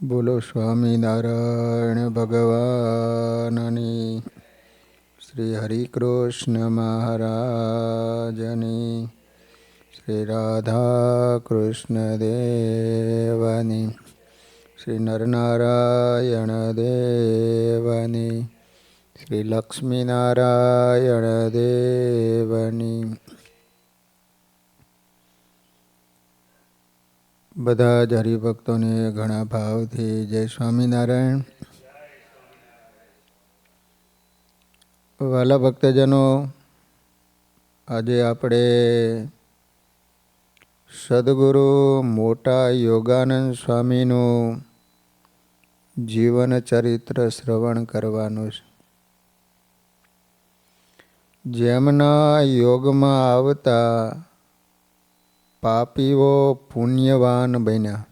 બોલો સ્વામિનારાયણ ભગવાનની, શ્રી હરિકૃષ્ણ મહારાજની, શ્રી રાધા કૃષ્ણ દેવની, શ્રી નરનારાયણ દેવની, શ્રી લક્ષ્મીનારાયણ દેવની. બધા જ હરિભક્તોને ઘણા ભાવથી જય સ્વામિનારાયણ. વાલા ભક્તજનો, આજે આપણે સદગુરુ મોટા યોગાનંદ સ્વામીનું જીવન ચરિત્ર શ્રવણ કરવાનું છે. જેમના યોગમાં આવતા પાપીઓ પુણ્યવાન બન્યા,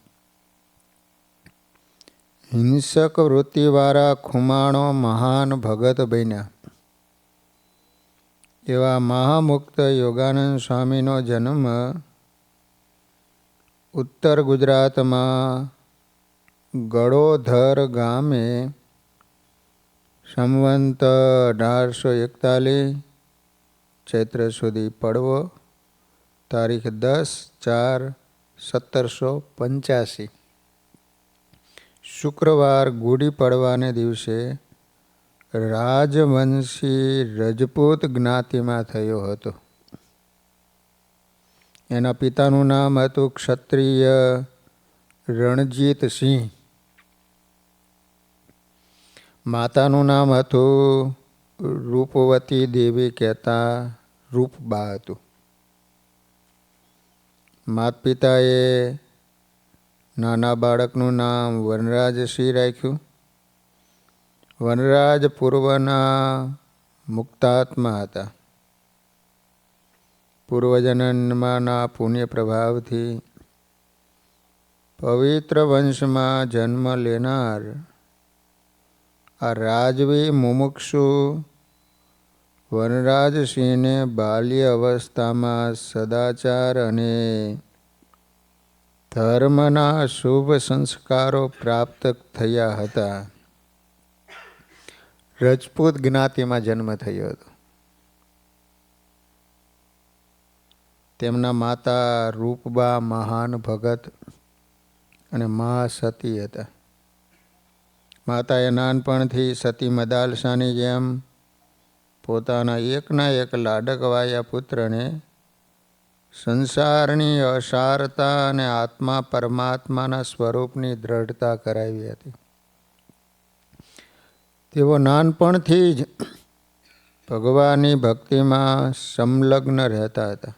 હિંસક વૃત્તિવાળા ખુમાણો મહાન ભગત બન્યા. એવા મહામુક્ત યોગાનંદ સ્વામીનો જન્મ ઉત્તર ગુજરાતમાં ગળોધર ગામે સંવંત 1841 ચૈત્ર સુધી પડવો, તારીખ 10/4/1785 શુક્રવાર ગુડી પડવાને દિવસે રાજવંશી રજપૂત જ્ઞાતિમાં થયો હતો. એના પિતાનું નામ હતું ક્ષત્રિય રણજીતસિંહ. માતાનું નામ હતું રૂપવતી દેવી, કહેતા રૂપબા હતું. માતા પિતાએ નાના બાળકનું નામ વનરાજસિંહ રાખ્યું. વનરાજ પૂર્વના મુક્તાત્મા હતા. પૂર્વજન્મના પુણ્ય પ્રભાવથી પવિત્ર વંશમાં જન્મ લેનાર આ રાજવી મુમુક્ષુ વનરાજસિંહને બાલ્ય અવસ્થામાં સદાચાર અને ધર્મના શુભ સંસ્કારો પ્રાપ્ત થયા હતા. રજપૂત જ્ઞાતિમાં જન્મ થયો હતો. તેમના માતા રૂપબા મહાન ભગત અને મા સતી હતા. માતાએ નાનપણથી સતી મદાલસાની જેમ પોતાના એકના એક લાડકવાયા પુત્રને સંસારની અસારતા અને આત્મા પરમાત્માના સ્વરૂપની દ્રઢતા કરાવી હતી. તેઓ નાનપણથી જ ભગવાનની ભક્તિમાં સંલગ્ન રહેતા હતા.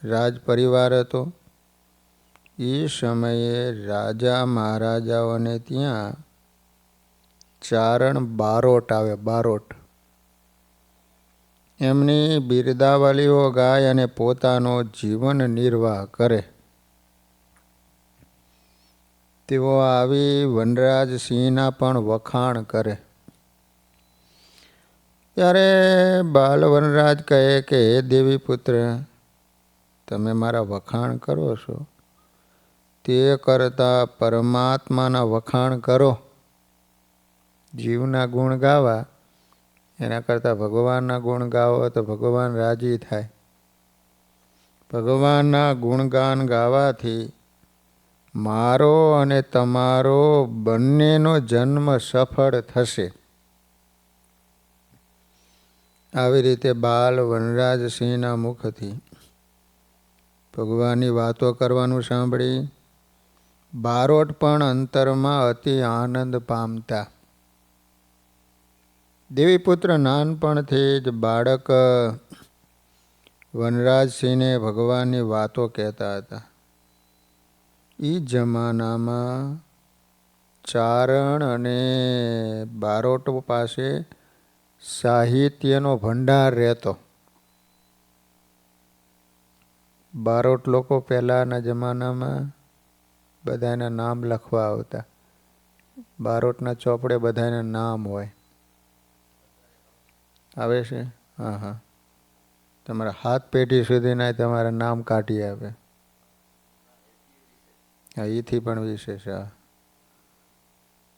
રાજ પરિવાર હતો. એ સમયે રાજા મહારાજાઓને ત્યાં ચારણ બારોટ આવે. બારોટ એમની બિરદાવલીઓ ગાય અને પોતાનો જીવન નિર્વાહ કરે. તેઓ આવી વનરાજસિંહના પણ વખાણ કરે. ત્યારે બાલ વનરાજ કહે કે હે દેવી પુત્ર, તમે મારા વખાણ કરો છો તે કરતાં પરમાત્માના વખાણ કરો. જીવના ગુણ ગાવા એના કરતાં ભગવાનના ગુણ ગાવો તો ભગવાન રાજી થાય. ભગવાનના ગુણગાન ગાવાથી મારો અને તમારો બંનેનો જન્મ સફળ થશે. આવી રીતે બાલ વનરાજસિંહના મુખથી ભગવાનની વાતો કરવાનું સાંભળી બારોટ પણ અંતરમાં અતિ આનંદ પામતા. દેવીપુત્ર નાનપણથી જ બાળક વનરાજસિંહને ભગવાનની વાતો કહેતા હતા. એ જમાનામાં ચારણ અને બારોટો પાસે સાહિત્યનો ભંડાર રહેતો. બારોટ લોકો પહેલાંના જમાનામાં બધાના નામ લખવા આવતા. બારોટના ચોપડે બધાના નામ હોય. આવે છે? હા હા. તમારા હાથ પેઢી સુધીના તમારા નામ કાઢી આપે. હા, એથી પણ વિશેષ. હા,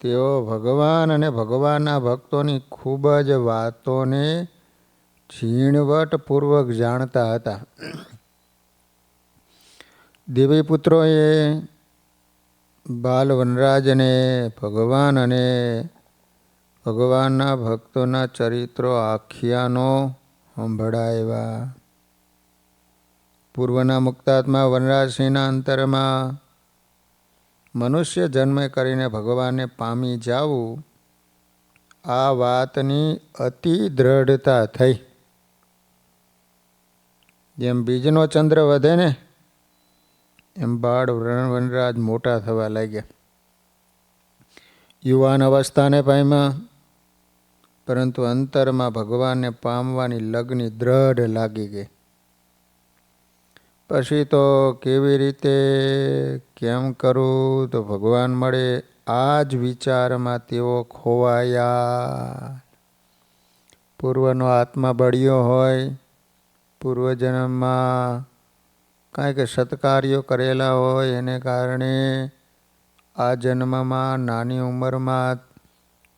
તેઓ ભગવાન અને ભગવાનના ભક્તોની ખૂબ જ વાતોને ઝીણવટપૂર્વક જાણતા હતા. દેવીપુત્રોએ બાલ વનરાજને ભગવાન અને ભગવાનના ભક્તોના ચરિત્રો આખ્યાનો સંભળાવ્યા. પૂર્વના મુક્તાત્મા વનરાજસિંહના અંતરમાં મનુષ્ય જન્મ કરીને ભગવાનને પામી જવું, આ વાતની અતિ દ્રઢતા થઈ. જેમ બીજનો ચંદ્ર વધે ને એમ બાળ વનરાજ મોટા થવા લાગ્યા. યુવાન અવસ્થાને પામ્યા, પરંતુ અંતરમાં ભગવાનને પામવાની લગ્ની દ્રઢ લાગી ગઈ. પછી તો કેવી રીતે કેમ કરવું તો ભગવાન મળે, આ જ વિચારમાં તેઓ ખોવાયા. પૂર્વનો આત્મા બળ્યો હોય, પૂર્વજન્મમાં કાંઈક સત્કાર્યો કરેલા હોય, એને કારણે આ જન્મમાં નાની ઉંમરમાં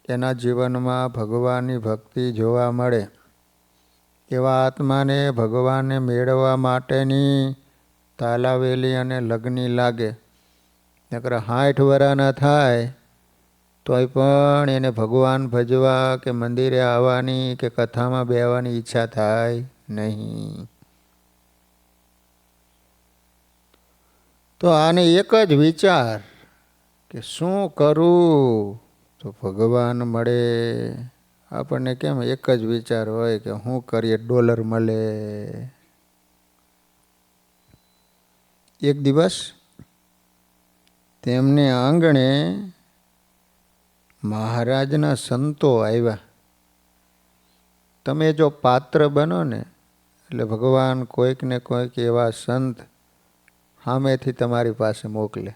એના જીવનમાં ભગવાનની ભક્તિ જોવા મળે. એવા આત્માને ભગવાનને મેળવવા માટેની તાલાવેલી અને લગ્ની લાગે. નકર 60 વર્ષના થાય તોય પણ એને ભગવાન ભજવા કે મંદિરે આવવાની કે કથામાં બેસવાની ઈચ્છા થાય નહીં. તો આને એક જ વિચાર કે શું કરું તો ભગવાન મળે. આપણને કેમ એક જ વિચાર હોય કે શું કરીએ ડોલર મળે. એક દિવસ તેમને આંગણે મહારાજના સંતો આવ્યા. તમે જો પાત્ર બનો ને એટલે ભગવાન કોઈક ને કોઈક એવા સંત સામેથી તમારી પાસે મોકલે.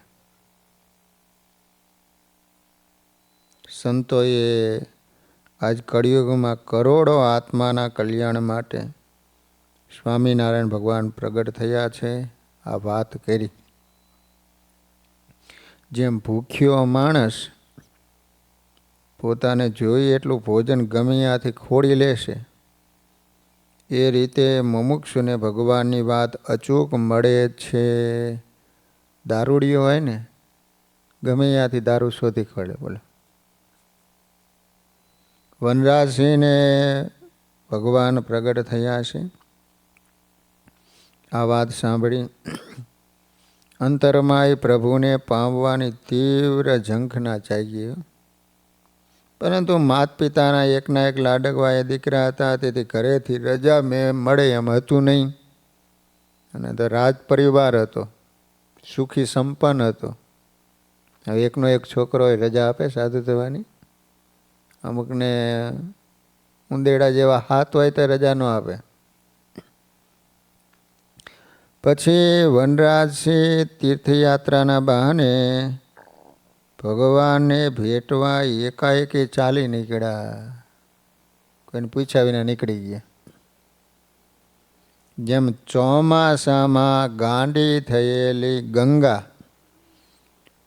સંતોએ આજ કળિયુગમાં કરોડો આત્માના કલ્યાણ માટે સ્વામિનારાયણ ભગવાન પ્રગટ થયા છે આ વાત કરી. જેમ ભૂખ્યો માણસ પોતાને જોઈએ એટલું ભોજન ગમે ત્યાંથી ખોળી લેશે, એ રીતે મુમુક્ષુને ભગવાનની વાત અચૂક મળે છે. દારૂડિયો હોય ને ગમે ત્યાંથી દારૂ શોધી કાઢે. બોલે વનરાજસિંહને ભગવાન પ્રગટ થયા છે. આ વાત સાંભળી અંતરમાં એ પ્રભુને પામવાની તીવ્ર ઝંખના જાગી. પરંતુ માત પિતાના એકના એક લાડકવા એ દીકરા હતા, તેથી ઘરેથી રજા મળે એમ હતું નહીં. અને તો રાજ પરિવાર હતો, સુખી સંપન્ન હતો. હવે એકનો એક છોકરો રજા આપે સાધુ થવાની? અમુકને ઉંદેડા જેવા હાથ હોય તો રજા ન આપે. પછી વનરાજસિંહ તીર્થયાત્રાના બહાને ભગવાનને ભેટવા એકાએકી ચાલી નીકળ્યા. કોઈને પૂછ્યા વિના નીકળી ગયા. જેમ ચોમાસામાં ગાંડી થયેલી ગંગા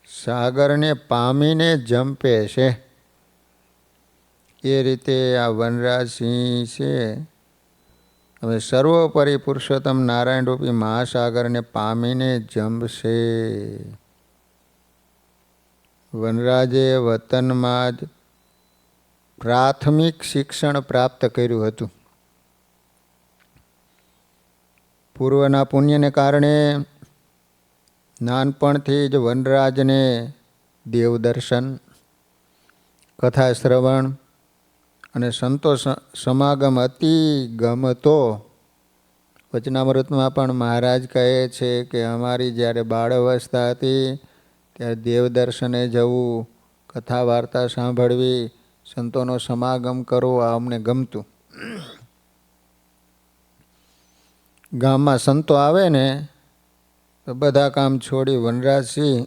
સાગરને પામીને જંપે છે, એ રીતે આ વનરાજસિંહ છે હવે સર્વોપરી પુરુષોત્તમ નારાયણ રૂપી મહાસાગરને પામીને જંપશે. વનરાજે વતનમાં જ પ્રાથમિક શિક્ષણ પ્રાપ્ત કર્યું હતું. પૂર્વના પુણ્યને કારણે નાનપણથી જ વનરાજને દેવદર્શન, કથા શ્રવણ અને સંતો સમાગમ અતિ ગમતો. વચનામૃતમાં પણ મહારાજ કહે છે કે અમારી જ્યારે બાળ અવસ્થા હતી ત્યારે દેવદર્શને જવું, કથા વાર્તા સાંભળવી, સંતોનો સમાગમ કરવો આ અમને ગમતું. ગામમાં સંતો આવે ને તો બધા કામ છોડી વનરાજસિંહ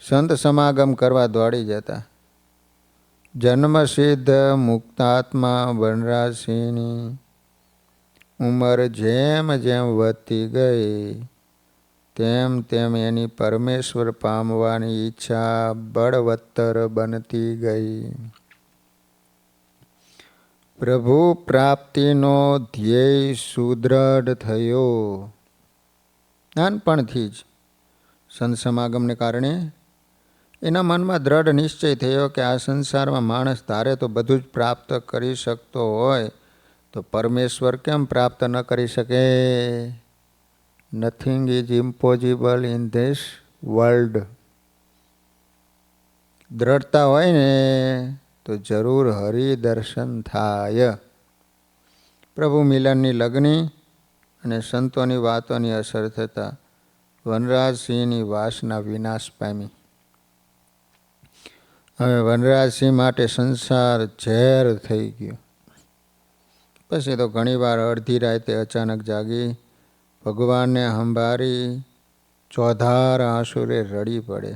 સંત સમાગમ કરવા દોડી જતા. જન્મસિદ્ધ મુક્તાત્મા વનરાજસિંહની ઉંમર જેમ જેમ વધતી ગઈ તેમ તેમ એની પરમેશ્વર પામવાની ઈચ્છા બળવત્તર બનતી ગઈ. પ્રભુ પ્રાપ્તિનો ધ્યેય સુદૃઢ થયો. નાનપણથી જ સંત સમાગમને કારણે એના મનમાં દ્રઢ નિશ્ચય થયો કે આ સંસારમાં માણસ ધારે તો બધું જ પ્રાપ્ત કરી શકતો હોય તો પરમેશ્વર કેમ પ્રાપ્ત ન કરી શકે? Nothing is impossible in this world. દ્રઢતા હોય ને તો જરૂર હરિદર્શન થાય. પ્રભુ મિલનની લગ્ની અને સંતોની વાતોની અસર થતાં વનરાજસિંહની વાસના વિનાશ પામી. હવે વનરાજસિંહ માટે સંસાર ઝેર થઈ ગયો. પછી તો ઘણીવાર અડધી રાતે અચાનક જાગી ભગવાનને સંભાળી ચોધાર આંસુરે રડી પડે.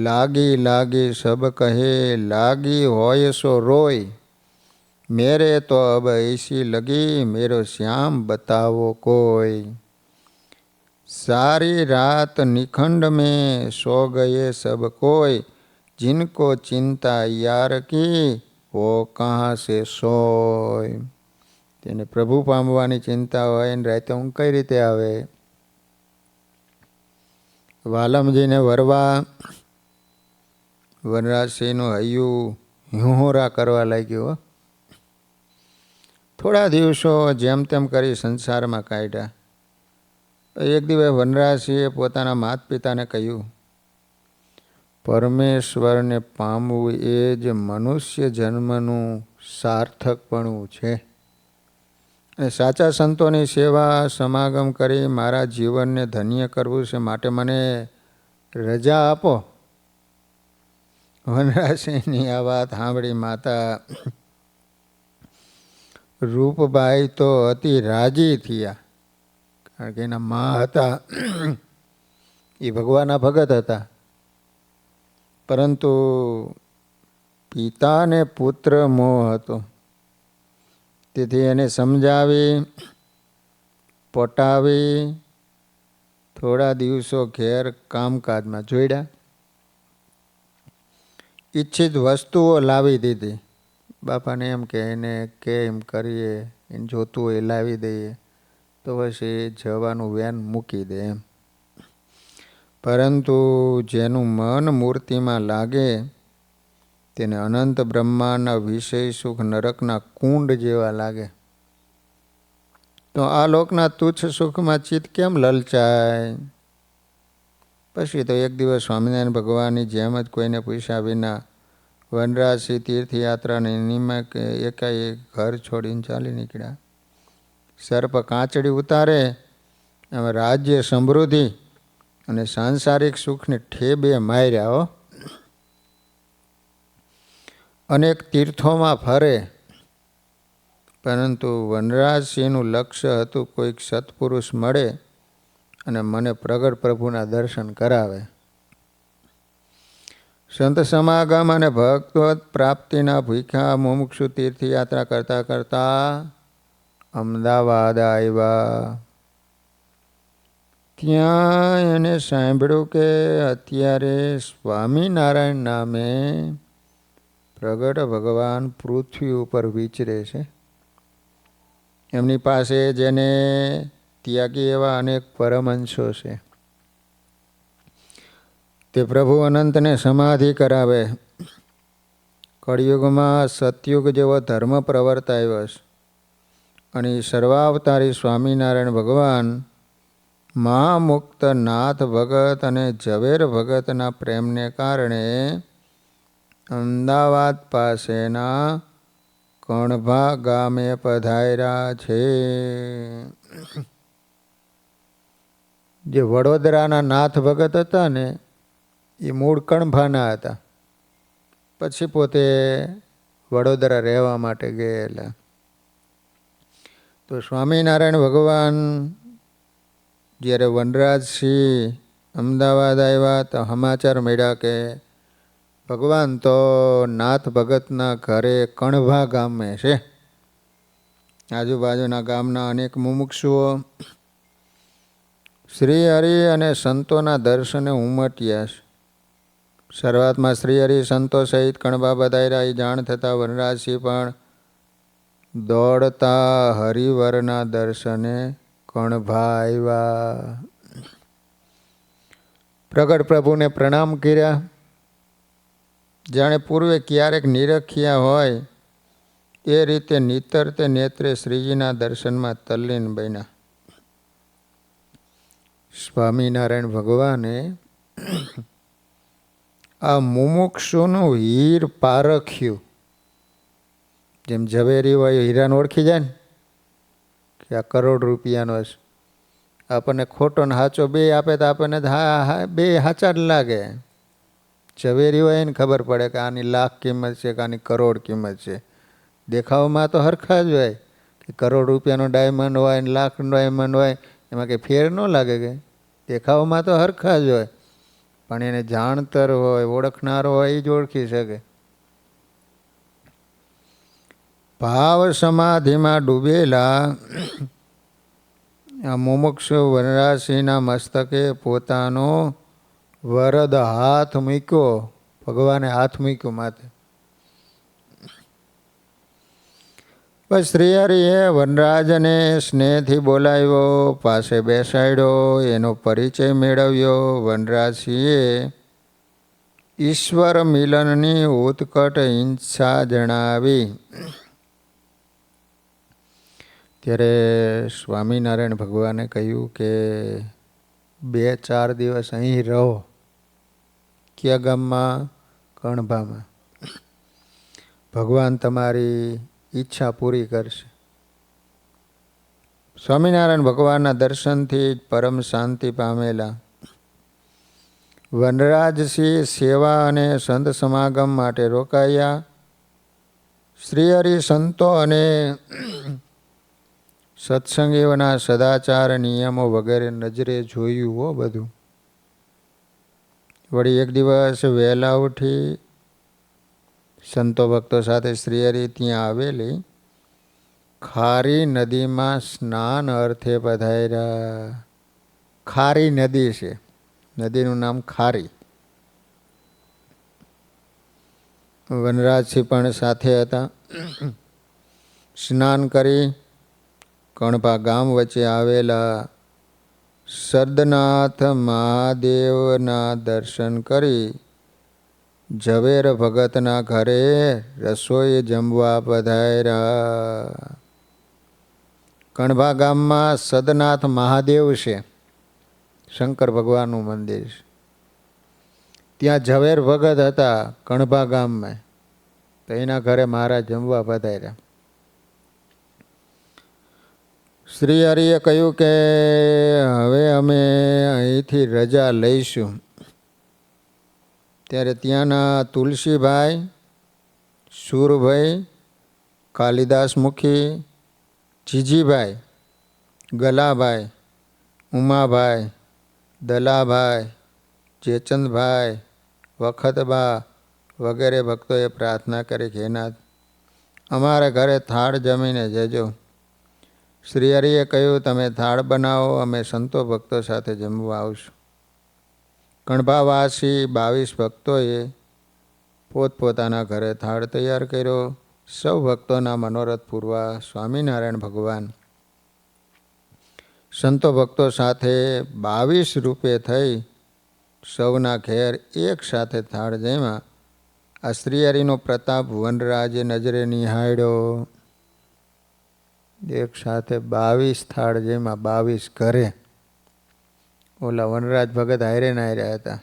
લાગી લાગી સબ કહે લાગી હોય સો રોય, મેરે તો અબ ऐसी लगी मेरो श्याम बतावो कोई. सारी रात निखंड में सो गए सब कोई, जिनको चिंता यार की वो कहाँ से सोय. તેને પ્રભુ પામવાની ચિંતા હોય ને રાતે ઊંઘ કઈ રીતે આવે? વાલમજીને વરવા વનરાજસિંહનું હૈયું હિંહોરા કરવા લાગ્યું. થોડા દિવસો જેમ તેમ કરી સંસારમાં કાઢ્યા. એક દિવસ વનરાજસિંહે પોતાના માતા પિતાને કહ્યું, પરમેશ્વરને પામવું એ જ મનુષ્ય જન્મનું સાર્થકપણું છે. સાચા સંતોની સેવા સમાગમ કરી મારા જીવનને ધન્ય કરવું છે, માટે મને રજા આપો. વનરાજસિંહની આ વાત સાંભળી માતા રૂપબાઈ તો અતિ રાજી થયા. કારણ કે એના મા હતા એ ભગવાનના ભગત હતા, પરંતુ પિતાને પુત્ર મોહ હતો. તેથી એને સમજાવી પટાવી થોડા દિવસો ઘેર કામકાજમાં જોડ્યા. ઈચ્છિત વસ્તુઓ લાવી દીધી. બાપાને એમ કે એને કેમ કરીએ, એને જોતું હોય લાવી દઈએ તો પછી જવાનું વેન મૂકી દે એમ. પરંતુ જેનું મન મૂર્તિમાં લાગે તેને અનંત બ્રહ્માંડના વિષય સુખ નરકના કુંડ જેવા લાગે. તો આ લોકના તુચ્છ સુખમાં ચિત્ત કેમ લલચાય? પછી તો એક દિવસ સ્વામિનારાયણ ભગવાનની જેમ જ કોઈને પૂછ્યા વિના વનરાજસિંહ તીર્થયાત્રાને નિમિત્તે એકાએક ઘર છોડીને ચાલી નીકળ્યા. સર્પ કાંચડી ઉતારે એમ રાજ્ય સમૃદ્ધિ અને સાંસારિક સુખને ઠેબે માર્યા. અનેક તીર્થોમાં ફરે, પરંતુ વનરાજસિંહનું લક્ષ્ય હતું કોઈક સત્પુરુષ મળે અને મને પ્રગટ પ્રભુના દર્શન કરાવે. સંત સમાગમ અને ભગવત પ્રાપ્તિના ભૂખ્યા મુમુક્ષુ તીર્થયાત્રા કરતાં કરતાં અમદાવાદ આવ્યા. ત્યાં એને સાંભળ્યું કે અત્યારે સ્વામિનારાયણ નામે પ્રગટ ભગવાન પૃથ્વી ઉપર વિચરે છે. એમની પાસે જેને ત્યાગી એવા અનેક પરમહંસો છે. તે પ્રભુ અનંતને સમાધિ કરાવે. કળિયુગમાં સતયુગ જેવો ધર્મ પ્રવર્તાયો છે અને સર્વાવતારી સ્વામિનારાયણ ભગવાન મહામુક્ત નાથ ભગત અને ઝવેર ભગતના પ્રેમને કારણે અમદાવાદ પાસેના કણભા ગામે પધાર્યા છે. જે વડોદરાના નાથ ભગત હતા ને એ મૂળ કણભાના હતા. પછી પોતે વડોદરા રહેવા માટે ગયેલા. તો સ્વામિનારાયણ ભગવાન જ્યારે વનરાજસિંહ અમદાવાદ આવ્યા તો સમાચાર મળ્યા કે ભગવાન તો નાથ ભગતના ઘરે કણભા ગામે છે. આજુબાજુના ગામના અનેક મુમુક્ષુઓ શ્રી હરિ અને સંતોના દર્શને ઉમટ્યા. શરૂઆતમાં શ્રી હરિ સંતો સહિત કણબા બધાયરા. એ જાણ થતાં વનરાજસિંહ પણ દોડતા હરિવરના દર્શને કણભા આવ્યા. પ્રગટ પ્રભુને પ્રણામ કર્યા. જાણે પૂર્વે ક્યારેક નિરખ્યા હોય એ રીતે નિતરતે નેત્રે શ્રીજીના દર્શનમાં તલ્લીન બન્યા. સ્વામિનારાયણ ભગવાને આ મુમુક્ષુનું હીર પારખ્યું. જેમ ઝવેરી હોય હીરાને ઓળખી જાય ને કે આ કરોડ રૂપિયાનો છે. આપણને ખોટો ને સાચો બે આપે તો આપણને બે સાચા જ લાગે. ઝવેરી હોય એને ખબર પડે કે આની લાખ કિંમત છે કે આની કરોડ કિંમત છે. દેખાવમાં તો હરખા જ હોય કે કરોડ રૂપિયાનો ડાયમંડ હોય ને લાખ ડાયમંડ હોય એમાં કંઈ ફેર ન લાગે. કે દેખાવમાં તો હરખા જ હોય, પણ એને જાણતર હોય, ઓળખનારો હોય એ જ ઓળખી શકે. ભાવ સમાધિમાં ડૂબેલા આ મુમુક્ષુ વનરાજસિંહના મસ્તકે પોતાનો વરદ હાથ મૂક્યો. ભગવાને હાથ મૂક્યો માથે. બસ શ્રી હરિએ વનરાજને સ્નેહથી બોલાવ્યો, પાસે બેસાડ્યો, એનો પરિચય મેળવ્યો. વનરાજસિંહે ઈશ્વર મિલનની ઉત્કટ ઈચ્છા જણાવી. ત્યારે સ્વામિનારાયણ ભગવાને કહ્યું કે 2-4 દિવસ અહીં રહો. કયા ગામમાં? કણભામાં. ભગવાન તમારી ઈચ્છા પૂરી કરશે. સ્વામિનારાયણ ભગવાનના દર્શનથી જ પરમ શાંતિ પામેલા વનરાજસિંહ સેવા અને સંત સમાગમ માટે રોકાયા. શ્રી હરિ સંતો અને સત્સંગીઓના સદાચાર નિયમો વગેરે નજરે જોયું હો બધું. વળી એક દિવસ વહેલા ઉઠી સંતો ભક્તો સાથે શ્રી હરિ ત્યાં આવેલી ખારી નદીમાં સ્નાન અર્થે પધાર્યા. ખારી નદી છે, નદીનું નામ ખારી. વનરાજસિંહ પણ સાથે હતા. સ્નાન કરી કણભા ગામ વચ્ચે આવેલા સદનાથ મહાદેવના દર્શન કરી ઝવેર ભગતના ઘરે રસોઈ જમવા પધાર્યા. કણભા ગામમાં સદનાથ મહાદેવ છે, શંકર ભગવાનનું મંદિર છે. ત્યાં ઝવેર ભગત હતા કણભા ગામમાં, તો એના ઘરે મહારાજ જમવા પધાર્યા. શ્રી હરિએ કહ્યું કે હવે અમે અહીંથી રજા લઈશું. ત્યારે ત્યાંના તુલસીભાઈ, સુરભાઈ, કાલિદાસ મુખી, જીજીભાઈ, ગલાભાઈ, ઉમાભાઈ, દલાભાઈ, જેચંદભાઈ, વખતબા વગેરે ભક્તોએ પ્રાર્થના કરી કે નાથ અમારા ઘરે થાળ જમીને જજો. શ્રી હરિએ કહ્યું તમે થાળ બનાવો, અમે સંતો ભક્તો સાથે જમવા આવશું. કણભાવાસી 22 ભક્તોએ પોતપોતાના ઘરે થાળ તૈયાર કર્યો. સૌ ભક્તોના મનોરથ પૂરવા સ્વામિનારાયણ ભગવાન સંતો ભક્તો સાથે 22 રૂપે થઈ સૌના ઘેર એક સાથે થાળ જમ્યા. આ શ્રી હરિનો પ્રતાપ વનરાજે નજરે નિહાળ્યો. એક સાથે 22 થાળ જમ્યા, 22 ઘરે. ઓલા વનરાજ ભગત હારે ના હાર્યા હતા.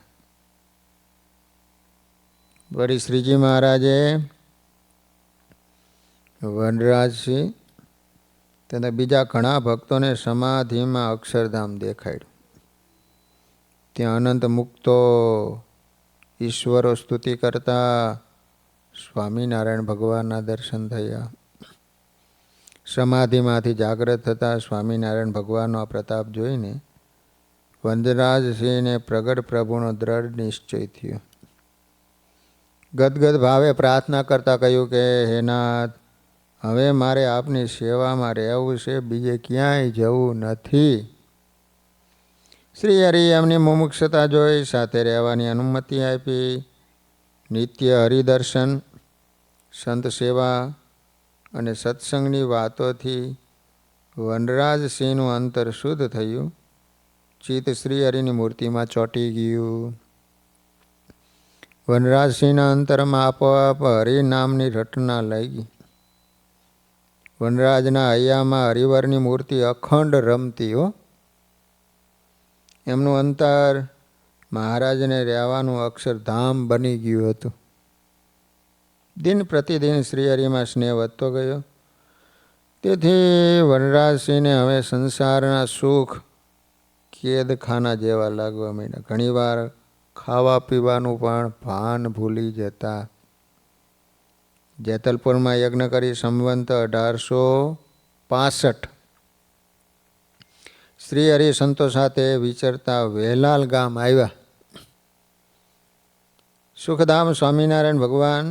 વળી શ્રીજી મહારાજે વનરાજસિંહ તથા બીજા ઘણા ભક્તોને સમાધિમાં અક્ષરધામ દેખાડ્યું. ત્યાં અનંત મુક્તો ઈશ્વરો સ્તુતિ કરતા સ્વામિનારાયણ ભગવાનના દર્શન થયા. સમાધિમાંથી જાગ્રત થતા સ્વામિનારાયણ ભગવાનનો આ પ્રતાપ જોઈને વનરાજસિંહને પ્રગટ પ્રભુનો દ્રઢ નિશ્ચય થયો. ગદગદ ભાવે પ્રાર્થના કરતા કહ્યું કે હે નાથ, હવે મારે આપની સેવામાં રહેવું છે, બીજે ક્યાંય જવું નથી. શ્રી હરિ એમની મુમુક્ષતા જોઈ સાથે રહેવાની અનુમતિ આપી. નિત્ય હરિદર્શન, સંત સેવા અને સત્સંગની વાતોથી વનરાજસિંહનું અંતર શુદ્ધ થયું. ચિત્ત શ્રી હરિની મૂર્તિમાં ચોંટી ગયું. વનરાજસિંહના અંતરમાં આપોઆપ હરિનામની રટના લાગી. વનરાજના હૈયામાં હરિવરની મૂર્તિ અખંડ રમતી હો. એમનું અંતર મહારાજને રહેવાનું અક્ષરધામ બની ગયું હતું. દિન પ્રતિદિન શ્રીહરિમાં સ્નેહ વધતો ગયો. તેથી વનરાજસિંહને હવે સંસારના સુખ કેદખાના જેવા લાગવા માંડ્યા. ઘણીવાર ખાવા પીવાનું પણ ભાન ભૂલી જતા. જેતલપુરમાં યજ્ઞ કરી સંવંત 1865 શ્રી હરિ સંતો સાથે વિચરતા વેલાલ ગામ આવ્યા. સુખધામ સ્વામિનારાયણ ભગવાન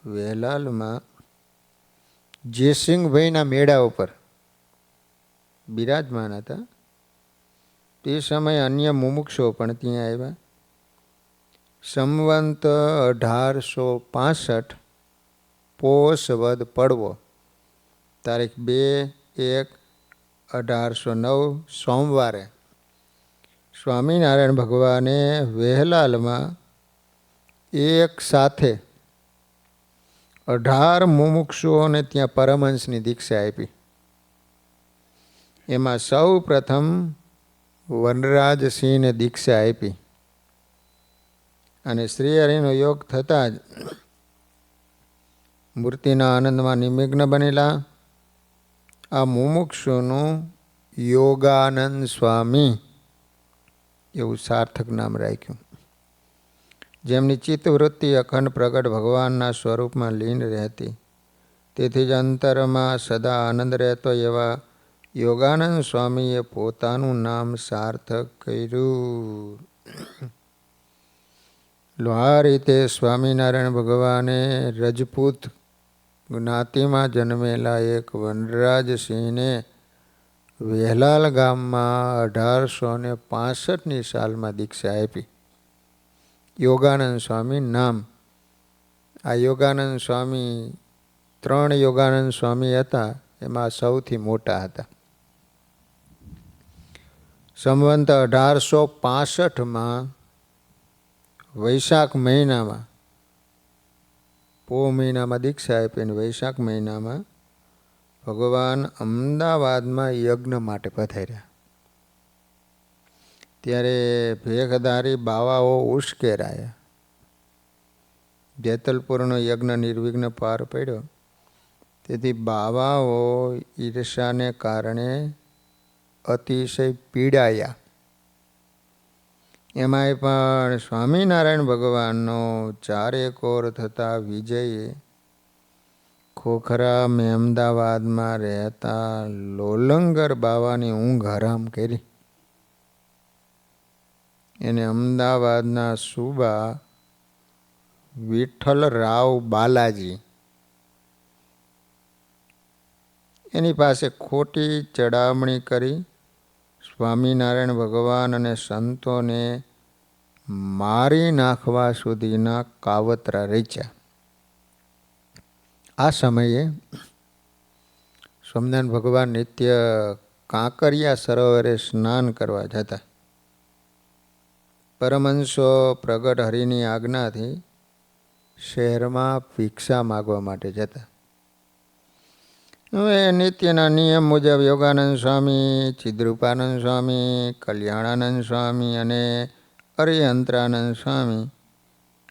વેલાલમાં જયસિંહભાઈના મેળા ઉપર બિરાજમાન હતા. તે સમયે અન્ય મુમુક્ષો પણ ત્યાં આવ્યા. સંવંત 1865 પોષ વદ પડવો તારીખ 2/1/1809 સોમવારે સ્વામિનારાયણ ભગવાને વેહલાલમાં એક સાથે 18 મુમુક્ષુઓને ત્યાં પરમહંસની દીક્ષા આપી. એમાં સૌ પ્રથમ વનરાજસિંહને દીક્ષા આપી અને શ્રીહરિનો યોગ થતાં જ મૂર્તિના આનંદમાં નિમગ્ન બનેલા. આ મુમુક્ષુનું યોગાનંદ સ્વામી એવું સાર્થક નામ રાખ્યું. જેમની ચિત્તવૃત્તિ અખંડ પ્રગટ ભગવાનના સ્વરૂપમાં લીન રહેતી. તેથી જ અંતરમાં સદા આનંદ રહેતો એવા યોગાનંદ સ્વામીએ પોતાનું નામ સાર્થક કર્યું. આ રીતે સ્વામિનારાયણ ભગવાને રજપૂત જ્ઞાતિમાં જન્મેલા એક વનરાજસિંહને વેલાલ ગામમાં 1865ની સાલમાં દીક્ષા આપી. યોગાનંદ સ્વામી નામ. આ યોગાનંદ સ્વામી 3 યોગાનંદ સ્વામી હતા, એમાં સૌથી મોટા હતા. સંવંત 1865માં વૈશાખ મહિનામાં પોહ મહિનામાં દીક્ષા આપી અને વૈશાખ મહિનામાં ભગવાન અમદાવાદમાં યજ્ઞ માટે પધાર્યા. ત્યારે ભેખધારી બાવાઓ ઉશ્કેરાયા. જેતલપુરનો યજ્ઞ નિર્વિઘ્ન પાર પડ્યો. તેથી બાવાઓ ઈર્ષાને કારણે અતિશય પીડાયા. એમાંય પણ સ્વામિનારાયણ ભગવાનનો ચારેકોર થતા વિજયે ખોખરા અમદાવાદમાં રહેતા લોલંગર બાવાની ઊંઘ હરામ કરી. એને અમદાવાદના સુબા વિઠ્ઠલરાવ બાલાજી એની પાસે ખોટી ચડામણી કરી સ્વામિનારાયણ ભગવાન અને સંતોને મારી નાખવા સુધીના કાવતરા રચ્યા. આ સમયે સ્વામિનારાયણ ભગવાન નિત્ય કાંકરિયા સરોવરે સ્નાન કરવા જતા. પરમહંસો પ્રગટ હરિની આજ્ઞાથી શહેરમાં ભિક્ષા માગવા માટે જતા. હવે નિત્યના નિયમ મુજબ યોગાનંદ સ્વામી, ચિદ્રૂપાનંદ સ્વામી, કલ્યાણાનંદ સ્વામી અને અરિયંત્રાનંદ સ્વામી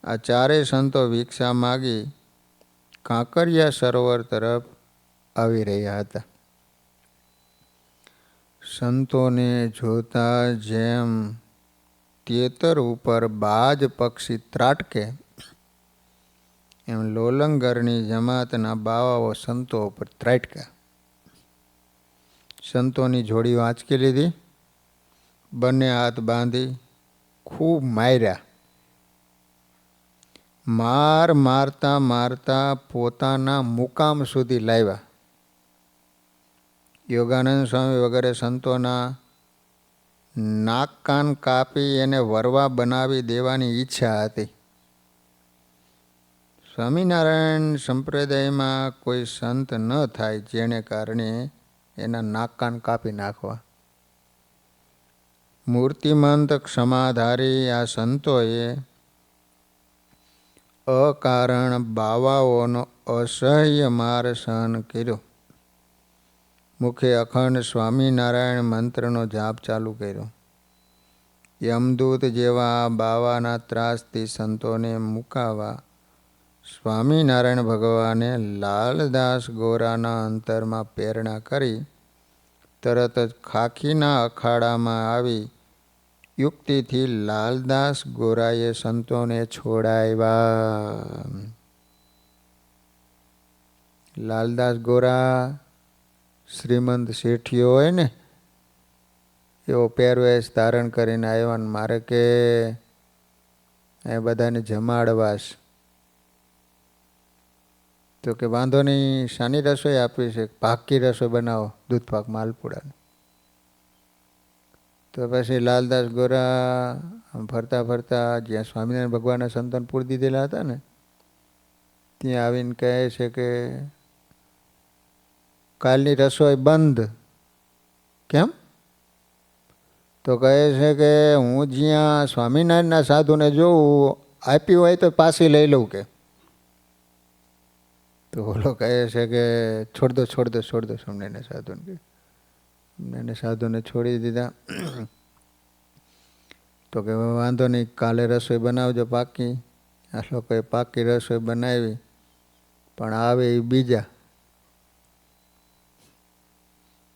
આ ચારેય સંતો ભિક્ષા માગી કાંકરિયા સરોવર તરફ આવી રહ્યા હતા. સંતોને જોતા જેમ તેતર ઉપર બાજ પક્ષી ત્રાટકે એમ લોલંગરની જમાતના બાવાઓ સંતો ઉપર ત્રાટક્યા. સંતોની જોડીઓ આંચકી લીધી, બંને હાથ બાંધી ખૂબ માર્યા. મારતા મારતા પોતાના મુકામ સુધી લાવ્યા. યોગાનંદ સ્વામી વગેરે સંતોના નાક કાન કાપી એને વરવા બનાવી દેવાની ઈચ્છા હતી. સ્વામિનારાયણ સંપ્રદાયમાં કોઈ સંત ન થાય જેને કારણે એના નાક કાન કાપી નાખવા. મૂર્તિમંત ક્ષમાધારી આ સંતોએ અકારણ બાવાઓનો અસહ્ય માર સહન કર્યો. મુખે અખંડ સ્વામિનારાયણ મંત્રનો જાપ ચાલુ કર્યો. યમદૂત જેવા બાવાના ત્રાસથી સંતોને મુકાવા સ્વામિનારાયણ ભગવાને લાલદાસ ગોરાના અંતરમાં પ્રેરણા કરી તરત જ ખાખીના અખાડામાં આવી યુક્તિથી લાલદાસ ગોરાએ સંતોને છોડાવ્યા. લાલદાસ ગોરા શ્રીમંત શેઠિયો હોય ને એવો પહેરવેશ ધારણ કરીને આવ્યા ને મારે કે એ બધાને જમાડવાશ. તો કે વાંધો નહીં, શાની રસોઈ આપી છે? પાકી રસોઈ બનાવો, દૂધ પાક માલપુડાની. તો પછી લાલદાસ ગોરા ફરતા ફરતા જ્યાં સ્વામિનારાયણ ભગવાનના સંતોન પૂરી દીધેલા હતા ને ત્યાં આવીને કહે છે કે કાલની રસોઈ બંધ. કેમ? તો કહે છે કે હું જ્યાં સ્વામિનારાયણના સાધુને જોઉં આપી હોય તો પાછી લઈ લઉં કે. તો ઓલો કહે છે કે છોડ દો સ્વામિનારાયણ સાધુને કે. એને સાધુને છોડી દીધા. તો કે વાંધો નહીં, કાલે રસોઈ બનાવજો પાકી. આ લોકોએ પાકી રસોઈ બનાવી પણ આવે એ બીજા.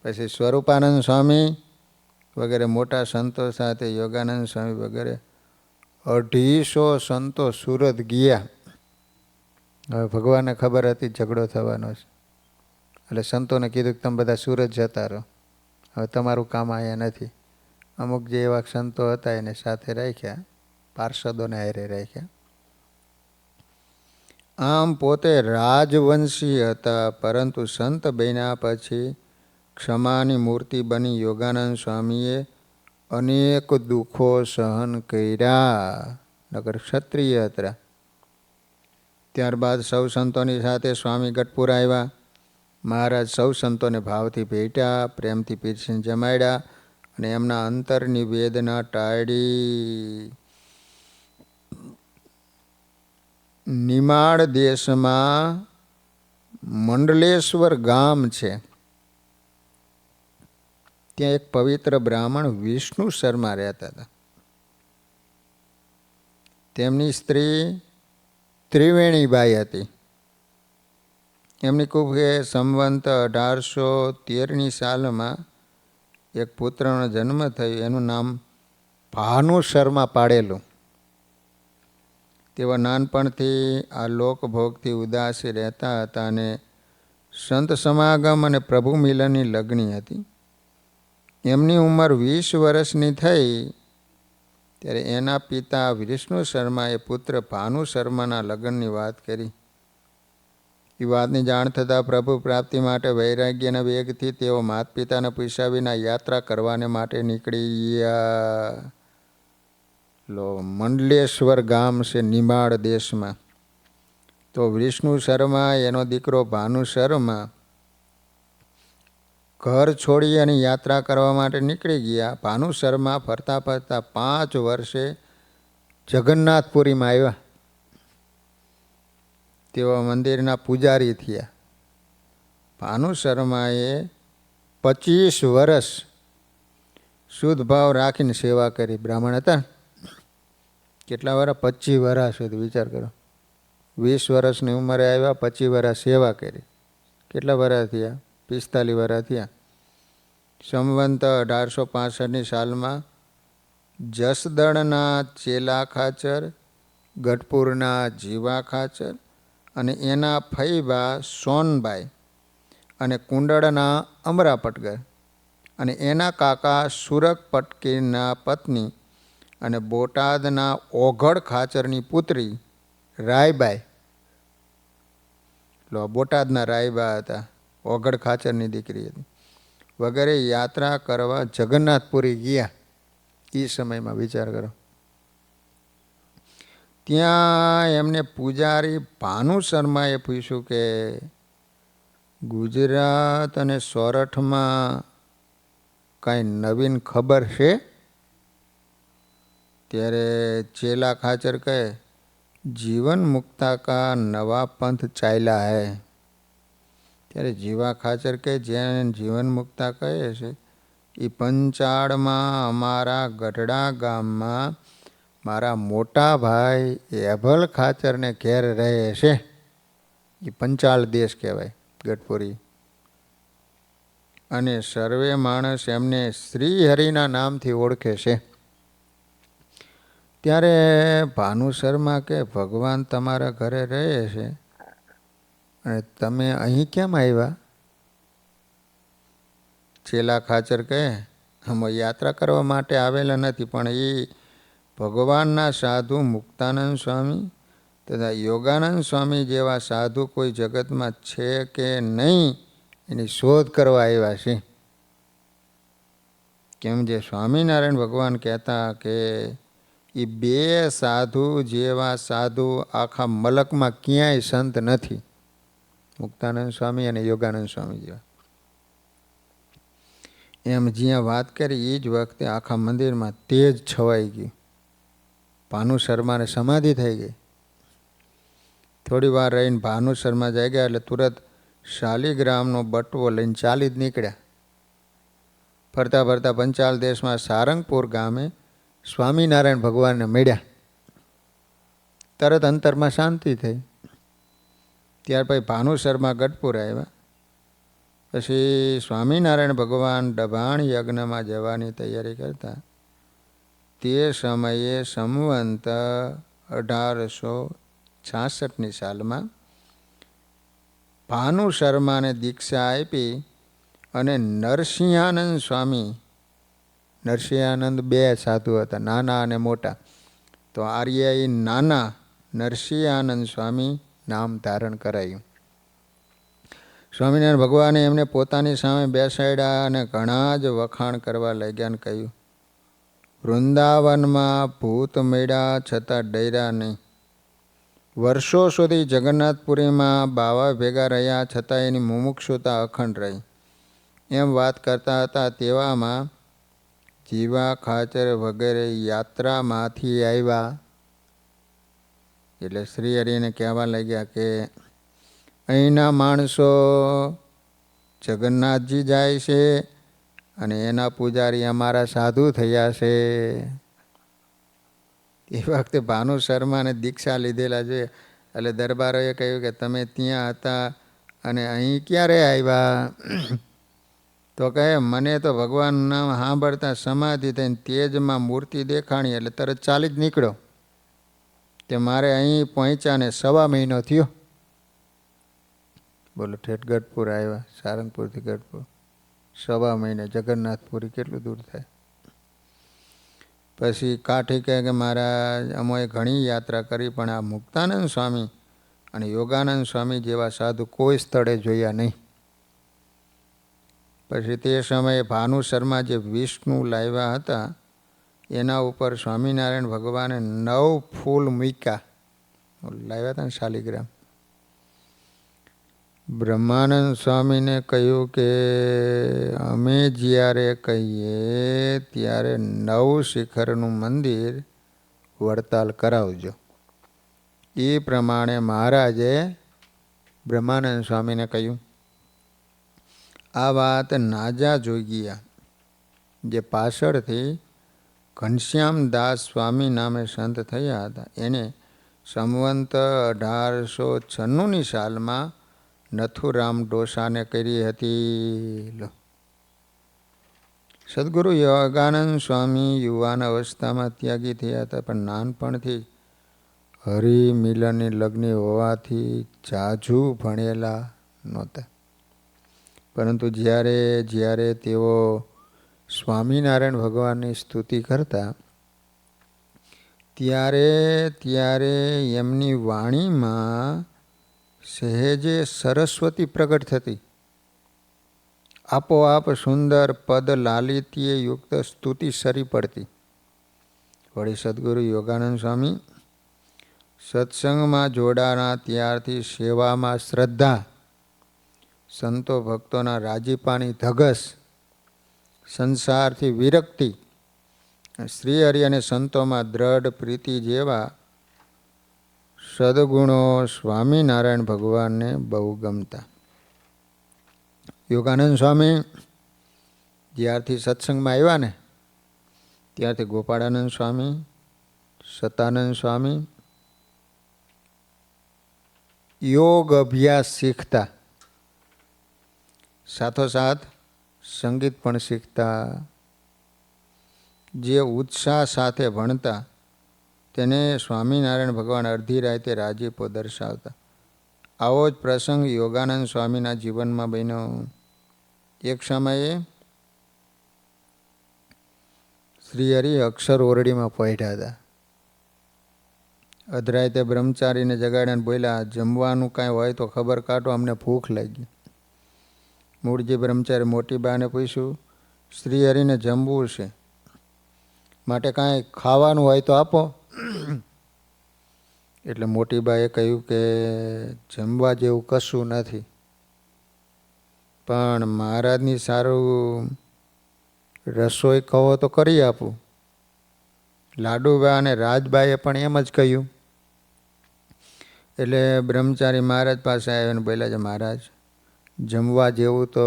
પછી સ્વરૂપાનંદ સ્વામી વગેરે મોટા સંતો સાથે યોગાનંદ સ્વામી વગેરે 250 સંતો સુરત ગયા. હવે ભગવાનને ખબર હતી ઝઘડો થવાનો છે એટલે સંતોને કીધું કે તમે બધા સુરત જતા રહો, હવે તમારું કામ અહીંયા નથી. અમુક જે એવા સંતો હતા એને સાથે રાખ્યા, પાર્ષદોને હારે રાખ્યા. આમ પોતે રાજવંશી હતા પરંતુ સંત બન્યા પછી ક્ષમાની મૂર્તિ બની યોગાનંદ સ્વામીએ અનેક દુઃખો સહન કર્યા. નગર ક્ષત્રિય હતા. ત્યારબાદ સૌ સંતોની સાથે સ્વામી ગઢપુર આવ્યા. મહારાજ સૌ સંતોને ભાવથી ભેટ્યા, પ્રેમથી પીરસીને જમાડ્યા અને એમના અંતરની વેદના ટાળી. નિમાડ દેશમાં મંડલેશ્વર ગામ છે. ત્યાં એક પવિત્ર બ્રાહ્મણ વિષ્ણુ શર્મા રહેતા હતા. તેમની સ્ત્રી ત્રિવેણીબાઈ હતી. એમની કુખે સંવંત 1813ની સાલમાં એક પુત્રનો જન્મ થયો. એનું નામ ભાનુ શર્મા પાડેલું. તેઓ નાનપણથી આ લોકભોગથી ઉદાસી રહેતા હતા અને સંત સમાગમ અને પ્રભુ મિલનની લગ્ની હતી. એમની ઉંમર 20 વર્ષની થઈ ત્યારે એના પિતા વિષ્ણુ શર્માએ પુત્ર ભાનુ શર્માના લગ્નની વાત કરી. એ વાતની જાણ થતાં પ્રભુ પ્રાપ્તિ માટે વૈરાગ્યના વેગથી તેઓ માતા પિતાને પૂછ્યા વિના યાત્રા કરવાને માટે નીકળી ગયા. મંડલેશ્વર ગામ છે નિમાડ દેશમાં. તો વિષ્ણુ શર્મા એનો દીકરો ભાનુ શર્મા ઘર છોડી અને યાત્રા કરવા માટે નીકળી ગયા. ભાનુ શર્મા ફરતા ફરતા 5 વર્ષે જગન્નાથપુરીમાં આવ્યા. તેઓ મંદિરના પૂજારી થયા. ભાનુ શર્માએ 25 વર્ષ શુદ્ધ ભાવ રાખીને સેવા કરી. બ્રાહ્મણ હતા. કેટલા વર્ષ? 25 વર્ષ સુધી. વિચાર કરો, 20 વર્ષની ઉંમરે આવ્યા, 25 વર્ષ સેવા કરી. કેટલા વર્ષ થયા? 45 વર્ષ થયા. સંવંત 1865ની સાલમાં જસદણના ચેલા ખાચર, ગઢપુરના જીવા ખાચર અને એના ફઈબા સોનબાઈ અને કુંડળના અમરા પટગર અને એના કાકા સુરક પટકીના પત્ની અને બોટાદના ઓઘડ ખાચરની પુત્રી રાયબાઈ, બોટાદના રાયબા હતા, ઓઘડ ખાચરની દીકરી હતી, વગેરે યાત્રા કરવા જગન્નાથપુરી ગયા. એ સમયમાં વિચાર કરો. ત્યાં એમને પૂજારી ભાનુ શર્માએ પૂછ્યું કે ગુજરાત અને સોરઠમાં કાંઈ નવીન ખબર છે? ત્યારે ચેલા ખાચર કહે જીવન મુક્તા કા નવા પંથ ચાલ્યા હૈ. ત્યારે જીવા ખાચર કહે જેને જીવન મુક્તા કહે છે એ પંચાળમાં અમારા ગઢડા ગામમાં મારા મોટા ભાઈ એભલ ખાચરને ઘેર રહે છે. એ પંચાળ દેશ કહેવાય ગઢપુરી. અને સર્વે માણસ એમને શ્રી હરિના નામથી ઓળખે છે. ત્યારે ભાનુ શર્મા કે ભગવાન તમારા ઘરે રહે છે અને તમે અહીં કેમ આવ્યા? ચેલા ખાચર કહે અમે યાત્રા કરવા માટે આવેલા નથી, પણ એ ભગવાનના સાધુ મુક્તાનંદ સ્વામી તથા યોગાનંદ સ્વામી જેવા સાધુ કોઈ જગતમાં છે કે નહીં એની શોધ કરવા આવ્યા છે. કેમ જે સ્વામિનારાયણ ભગવાન કહેતા કે એ બે સાધુ જેવા સાધુ આખા મલકમાં ક્યાંય સંત નથી, મુક્તાનંદ સ્વામી અને યોગાનંદ સ્વામી જેવા. એમ જ્યાં વાત કરી એ જ વખતે આખા મંદિરમાં તેજ છવાઈ ગયું. ભાનુ શર્માને સમાધિ થઈ ગઈ. થોડી વાર રહીને ભાનુ શર્મા જાગ્યા એટલે તુરત શાલિગ્રામનો બટવો લઈને ચાલી જ નીકળ્યા. ફરતા ફરતા પંચાલ દેશમાં સારંગપુર ગામે સ્વામિનારાયણ ભગવાનને મળ્યા. તરત અંતરમાં શાંતિ થઈ. ત્યાર પછી ભાનુ શર્મા ગઢપુર આવ્યા. પછી સ્વામિનારાયણ ભગવાન દભાણ યજ્ઞમાં જવાની તૈયારી કરતા. તે સમયે સંવંત 1866ની સાલમાં ભાનુ શર્માને દીક્ષા આપી અને નરસિંહાનંદ સ્વામી, નરસિંહાનંદ બે સાધુ હતા, નાના અને મોટા, તો આર્યાઈ નાના નરસિંહાનંદ સ્વામી નામ ધારણ કરાયું. સ્વામિનારાયણ ભગવાને એમને પોતાની સામે બેસાડ્યા અને ઘણા જ વખાણ કરવા લાગ્યા અને કહ્યું વૃંદાવનમાં ભૂત મળ્યા છતાં ડર્યા નહીં. વર્ષો સુધી જગન્નાથપુરીમાં બાવા ભેગા રહ્યા છતાં એની મુમુક્ષુતા અખંડ રહી. એમ વાત કરતા હતા તેવામાં જીવા ખાચર વગેરે યાત્રામાંથી આવ્યા. એટલે શ્રી હરિને કહેવા લાગ્યા કે અહીંના માણસો જગન્નાથજી જાય છે અને એના પૂજારી અમારા સાધુ થયા છે. એ વખતે ભાનુ શર્માને દીક્ષા લીધેલા જોઈએ. એટલે દરબારોએ કહ્યું કે તમે ત્યાં હતા અને અહીં ક્યારે આવ્યા? તો કહે મને તો ભગવાનનું નામ સાંભળતા સમાધિ થઈને તેજમાં મૂર્તિ દેખાણી એટલે તરત ચાલી જ નીકળ્યો. તે મારે અહીં પહોંચ્યાને 1.25 મહિનો થયો. બોલો, ઠેઠ ગઢપુર આવ્યા, સારંગપુરથી ગઢપુર 1.25 મહિને. જગન્નાથપુરી કેટલું દૂર થાય? પછી કાઠી કહે કે મહારાજ અમે ઘણી યાત્રા કરી પણ આ મુક્તાનંદ સ્વામી અને યોગાનંદ સ્વામી જેવા સાધુ કોઈ સ્થળે જોયા નહીં. પછી તે સમયે ભાનુ શર્મા જે વિષ્ણુ લાવ્યા હતા એના ઉપર સ્વામિનારાયણ ભગવાને 9 ફૂલ મૂક્યા. લાવ્યા હતા ને શાલિગ્રામ. બ્રહ્માનંદ સ્વામીને કહ્યું કે અમે જ્યારે કહીએ ત્યારે 9 શિખરનું મંદિર વડતાલ કરાવજો. એ પ્રમાણે મહારાજે બ્રહ્માનંદ સ્વામીને કહ્યું. આ વાત નાજા જોગિયા જે પાછળથી ઘનશ્યામદાસ સ્વામી નામે સંત થયા હતા એને સંવંત 1896ની સાલમાં નથુરામ ડોસાને કરી હતી. સદગુરુ યોગાનંદ સ્વામી યુવાન અવસ્થામાં ત્યાગી થયા હતા, પણ નાનપણથી હરિમિલનની લગ્ન હોવાથી જાજુ ભણેલા નહોતા. પરંતુ જ્યારે જ્યારે તેઓ સ્વામિનારાયણ ભગવાનની સ્તુતિ કરતા ત્યારે ત્યારે એમની વાણીમાં સહેજે સરસ્વતી પ્રગટ થતી. આપોઆપ સુંદર પદ લાલિત્ય યુક્ત સ્તુતિ સરી પડતી. વળી સદગુરુ યોગાનંદ સ્વામી સત્સંગમાં જોડાણા ત્યારથી સેવામાં શ્રદ્ધા, સંતો ભક્તોના રાજીપાની ધગસ, સંસારથી વિરક્તિ, શ્રીહરિ અને સંતોમાં દ્રઢ પ્રીતિ જેવા સદગુણો સ્વામિનારાયણ ભગવાનને બહુ ગમતા. યોગાનંદ સ્વામી જ્યારથી સત્સંગમાં આવ્યા ને ત્યારથી ગોપાળાનંદ સ્વામી, સતાનંદ સ્વામી યોગ અભ્યાસ શીખતા, સાથોસાથ સંગીત પણ શીખતા. જે ઉત્સાહ સાથે ભણતા તેને સ્વામિનારાયણ ભગવાન અડધી રાતે રાજીપો દર્શાવતા. આવો જ પ્રસંગ યોગાનંદ સ્વામીના જીવનમાં બન્યો. એક સમયે શ્રીહરિ અક્ષર ઓરડીમાં પહોંચ્યા હતા. અધરાતે બ્રહ્મચારીને જગાડ્યાને બોલ્યા, જમવાનું કાંઈ હોય તો ખબર કાઢો, અમને ભૂખ લાગી. મૂળજી બ્રહ્મચારી મોટી બાને પૂછ્યું, શ્રીહરિને જમવું છે માટે કાંઈ ખાવાનું હોય તો આપો. એટલે મોટી બાએ કહ્યું કે જમવા જેવું કશું નથી, પણ મહારાજની સારું રસોઈ કહો તો કરી આપું. લાડુબા અને રાજબાએ પણ એમ જ કહ્યું. એટલે બ્રહ્મચારી મહારાજ પાસે આવ્યો અને બોલ્યા છે, મહારાજ જમવા જેવું તો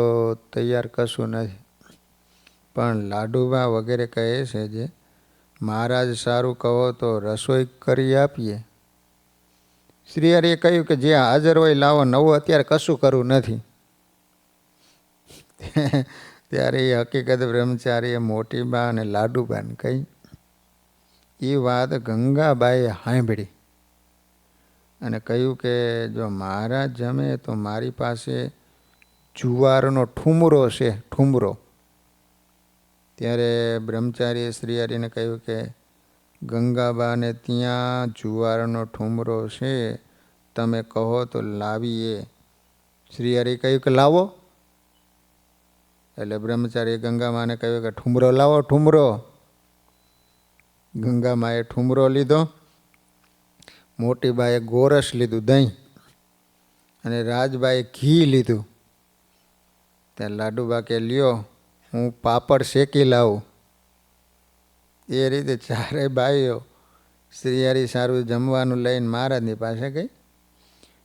તૈયાર કશું નથી, પણ લાડુબા વગેરે કહે છે જે મહારાજ સારું કહો તો રસોઈ કરી આપીએ. શ્રીહરિએ કહ્યું કે જે હાજર હોય લાવો, નવું અત્યારે કશું કરવું નથી. ત્યારે એ હકીકત બ્રહ્મચારીએ મોટી બા અને લાડુબાને કહી. એ વાત ગંગાબાએ સાંભળી અને કહ્યું કે જો મહારાજ જમે તો મારી પાસે જુવારનો ઠુમરો છે, ઠુમરો. ત્યારે બ્રહ્મચારીએ શ્રીહરિને કહ્યું કે ગંગાબાને ત્યાં જુવારનો ઠુમરો છે, તમે કહો તો લાવીએ. શ્રીહરિ કહ્યું કે લાવો. એટલે બ્રહ્મચારીએ ગંગામાને કહ્યું કે ઠુમરો લાવો, ઠુમરો. ગંગામાએ ઠુમરો લીધો, મોટી બાએ ગોરસ લીધું, દહીં, અને રાજબાએ ઘી લીધું. ત્યાં લાડુબા કે લ્યો હું પાપડ શેકી લાવું. એ રીતે ચારેય બાઈઓ શ્રીહરિ સારું જમવાનું લઈને મહારાજની પાસે ગઈ.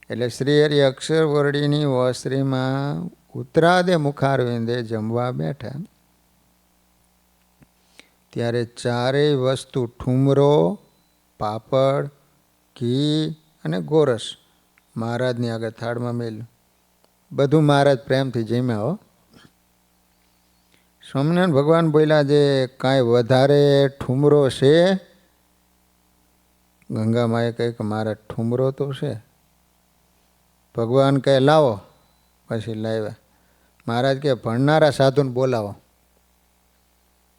એટલે શ્રીહરિ અક્ષર ઓરડીની ઓસરીમાં ઉતરાદે મુખારવિંદે જમવા બેઠા. ત્યારે ચારેય વસ્તુ ઠુમરો, પાપડ, ઘી અને ગોરસ મહારાજની આગળ થાળમાં મેલ્યું. બધું મહારાજ પ્રેમથી જમ્યા. હો. સ્વામિનારાયણ ભગવાન બોલ્યા, જે કાંઈ વધારે ઠુમરો છે? ગંગામાએ કહે કે મારા ઠુમરો તો છે. ભગવાન કહે લાવો. પછી લાવ્યા. મહારાજ કહે ભણનારા સાધુને બોલાવો.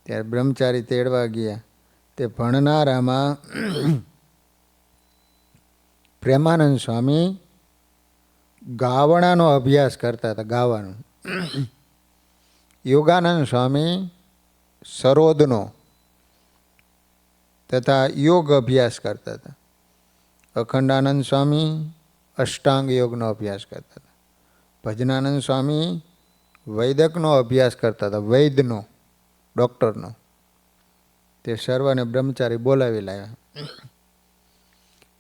ત્યારે બ્રહ્મચારી તેડવા ગયા. તે ભણનારામાં પ્રેમાનંદ સ્વામી ગાવણાનો અભ્યાસ કરતા હતા, ગાવાનું. યોગાનંદ સ્વામી સરોદનો તથા યોગ અભ્યાસ કરતા હતા. અખંડાનંદ સ્વામી અષ્ટાંગ યોગનો અભ્યાસ કરતા હતા. ભજનાનંદ સ્વામી વૈદકનો અભ્યાસ કરતા હતા, વૈદનો, ડૉક્ટરનો. તે સર્વને બ્રહ્મચારી બોલાવી લાવ્યા.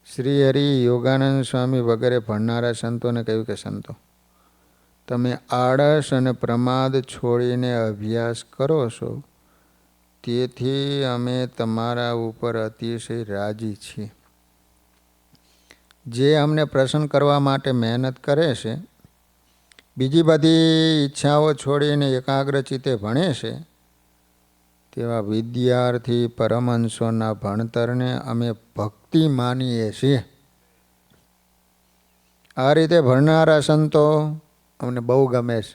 શ્રીહરિ યોગાનંદ સ્વામી વગેરે ભણનારા સંતોને કહ્યું કે સંતો, તમે આળસ અને પ્રમાદ છોડીને અભ્યાસ કરો છો, તેથી અમે તમારા ઉપર અતિશય રાજી છીએ. જે અમને પ્રસન્ન કરવા માટે મહેનત કરે છે, બીજી બધી ઈચ્છાઓ છોડીને એકાગ્રચિત્તે ભણે છે, તેવા વિદ્યાર્થી પરમહંસોના ભણતરને અમે ભક્તિ માનીએ છીએ. આ રીતે ભણનારા સંતો અમને બહુ ગમે છે.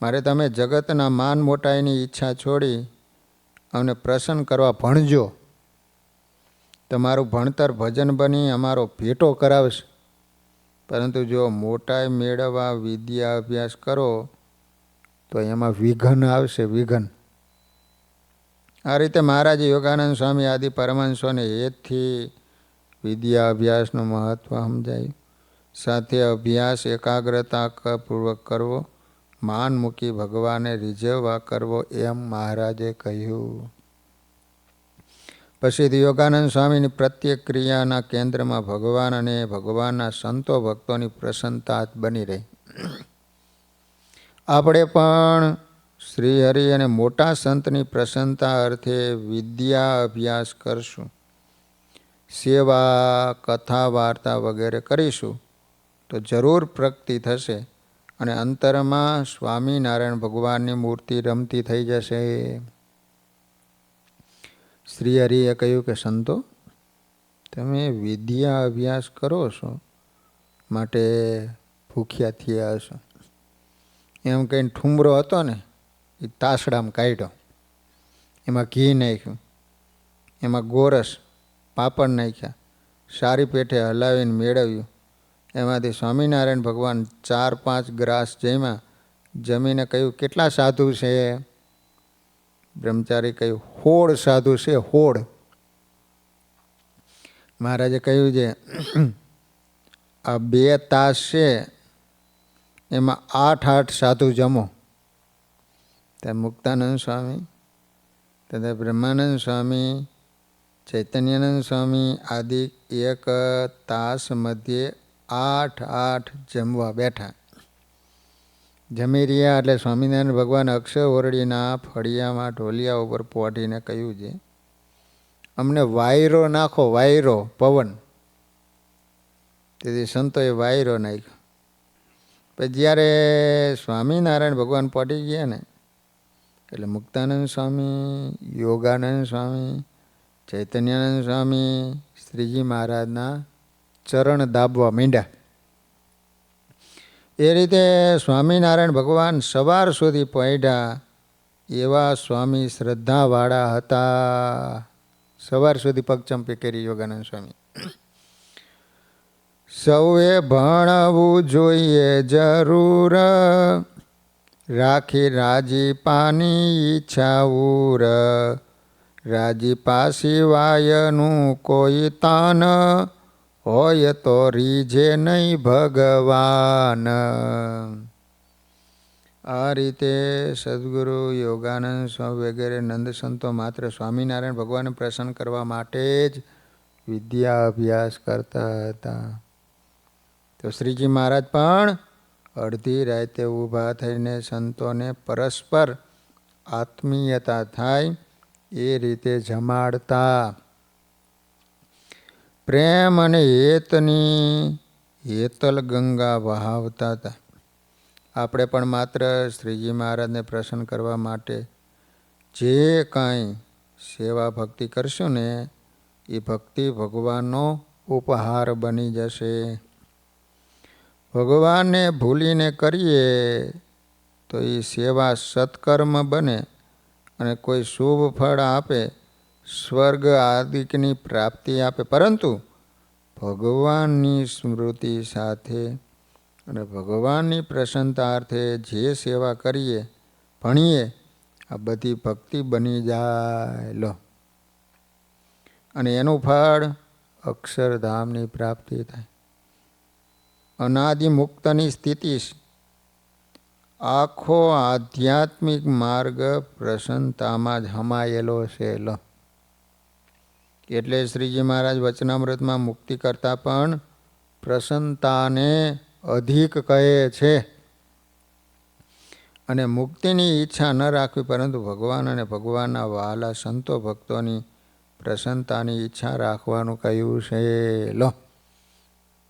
મારે તમે જગતના માન મોટાઈની ઈચ્છા છોડી અમને પ્રસન્ન કરવા ભણજો. તમારું ભણતર ભજન બની અમારો ભેટો કરાવશે. પરંતુ જો મોટાઈ મેળવવા વિદ્યા અભ્યાસ કરો તો એમાં વિઘન આવશે, વિઘન. આ રીતે મહારાજે યોગાનંદ સ્વામી આદિ પરમહંસોને હેતથી વિદ્યા અભ્યાસનું મહત્ત્વ સમજાયું. સાથે અભ્યાસ એકાગ્રતાપૂર્વક કરવો, માન મૂકી ભગવાને રીઝવવા કરવો એમ મહારાજે કહ્યું. પછીથી યોગાનંદ સ્વામીની પ્રત્યેક ક્રિયાના કેન્દ્રમાં ભગવાન અને ભગવાનના સંતો ભક્તોની પ્રસન્નતા બની રહી. આપણે પણ શ્રીહરિ અને મોટા સંતની પ્રસન્નતા અર્થે વિદ્યા અભ્યાસ કરશું, સેવા કથા વાર્તા વગેરે કરીશું તો જરૂર પ્રગતિ થશે અને અંતરમાં સ્વામિનારાયણ ભગવાનની મૂર્તિ રમતી થઈ જશે. શ્રીહરિએ કહ્યું કે સંતો, તમે વિદ્યા અભ્યાસ કરો છો માટે ભૂખ્યા થયા હશો. એમ કહીને ઠુમરો હતો ને એ તાસડામાં કાઢ્યો, એમાં ઘી નાખ્યું, એમાં ગોરસ પાપડ નાખ્યા, સારી પેઠે હલાવીને મેળવ્યું. એમાંથી સ્વામિનારાયણ ભગવાન 4-5 ગ્રાસ જમીને કહ્યું, કેટલા સાધુ છે? બ્રહ્મચારી કહ્યું, 16 સાધુ છે, 16. મહારાજે કહ્યું છે આ 2 તાસ છે એમાં 8-8 સાધુ જમો. ત્યાં મુક્તાનંદ સ્વામી તથા બ્રહ્માનંદ સ્વામી, ચૈતન્યાનંદ સ્વામી આદિ 1 તાસ મધ્યે 8-8 જમવા બેઠા. જમી રહ્યા એટલે સ્વામિનારાયણ ભગવાન અક્ષર ઓરડીના ફળિયામાં ઢોલિયા ઉપર પહોંચીને કહ્યું છે, અમને વાયરો નાખો, વાયરો પવન. તેથી સંતોએ વાયરો નાખ્યો. પછી જ્યારે સ્વામિનારાયણ ભગવાન પહોંચી ગયા ને એટલે મુક્તાનંદ સ્વામી, યોગાનંદ સ્વામી, ચૈતન્યાનંદ સ્વામી શ્રીજી મહારાજના ચરણ દાબવા માંડ્યા. એ રીતે સ્વામિનારાયણ ભગવાન સવાર સુધી પહોંચ્યા એવા સ્વામી શ્રદ્ધાવાળા હતા. સવાર સુધી પગચંપી કરી યોગાનંદ સ્વામી. સૌએ ભણવું જોઈએ જરૂર, રાખી રાજીપાની ઈચ્છાઉર, રાજીપા સિવાયનું કોઈ તાન, હોય તો રીઝે નહીં ભગવાન. આ રીતે સદગુરુ યોગાનંદ સ્વામી વગેરે નંદ સંતો માત્ર સ્વામિનારાયણ ભગવાનને પ્રસન્ન કરવા માટે જ વિદ્યા અભ્યાસ કરતા હતા. તો શ્રીજી મહારાજ પણ અડધી રાતે ઊભા થઈને સંતોને પરસ્પર આત્મીયતા થાય એ રીતે જમાડતા. પ્રેમ અને હેતની હેતલ ગંગા વહાવતા હતા. આપણે પણ માત્ર શ્રીજી મહારાજને પ્રસન્ન કરવા માટે જે કાંઈ સેવા ભક્તિ કરશું ને એ ભક્તિ ભગવાનનો ઉપહાર બની જશે. ભગવાનને ભૂલીને કરીએ તો એ સેવા સત્કર્મ બને અને કોઈ શુભ ફળ આપે, સ્વર્ગ આદિકની પ્રાપ્તિ આપે. પરંતુ ભગવાનની સ્મૃતિ સાથે અને ભગવાનની પ્રસન્નતાર્થે જે સેવા કરીએ, ભણીએ, આ બધી ભક્તિ બની જાય લો અને એનું ફળ અક્ષરધામની પ્રાપ્તિ થાય. અનાદિ મુક્તની સ્થિતિ, આખો આધ્યાત્મિક માર્ગ પ્રસન્નતામાં જ હમાયેલો છે લો. એટલે શ્રીજી મહારાજ વચનામૃતમાં મુક્તિ કરતાં પણ પ્રસન્નતાને અધિક કહે છે. અને મુક્તિની ઈચ્છા ન રાખવી, પરંતુ ભગવાન અને ભગવાનના વહાલા સંતો ભક્તોની પ્રસન્નતાની ઈચ્છા રાખવાનું કહ્યું છે લો.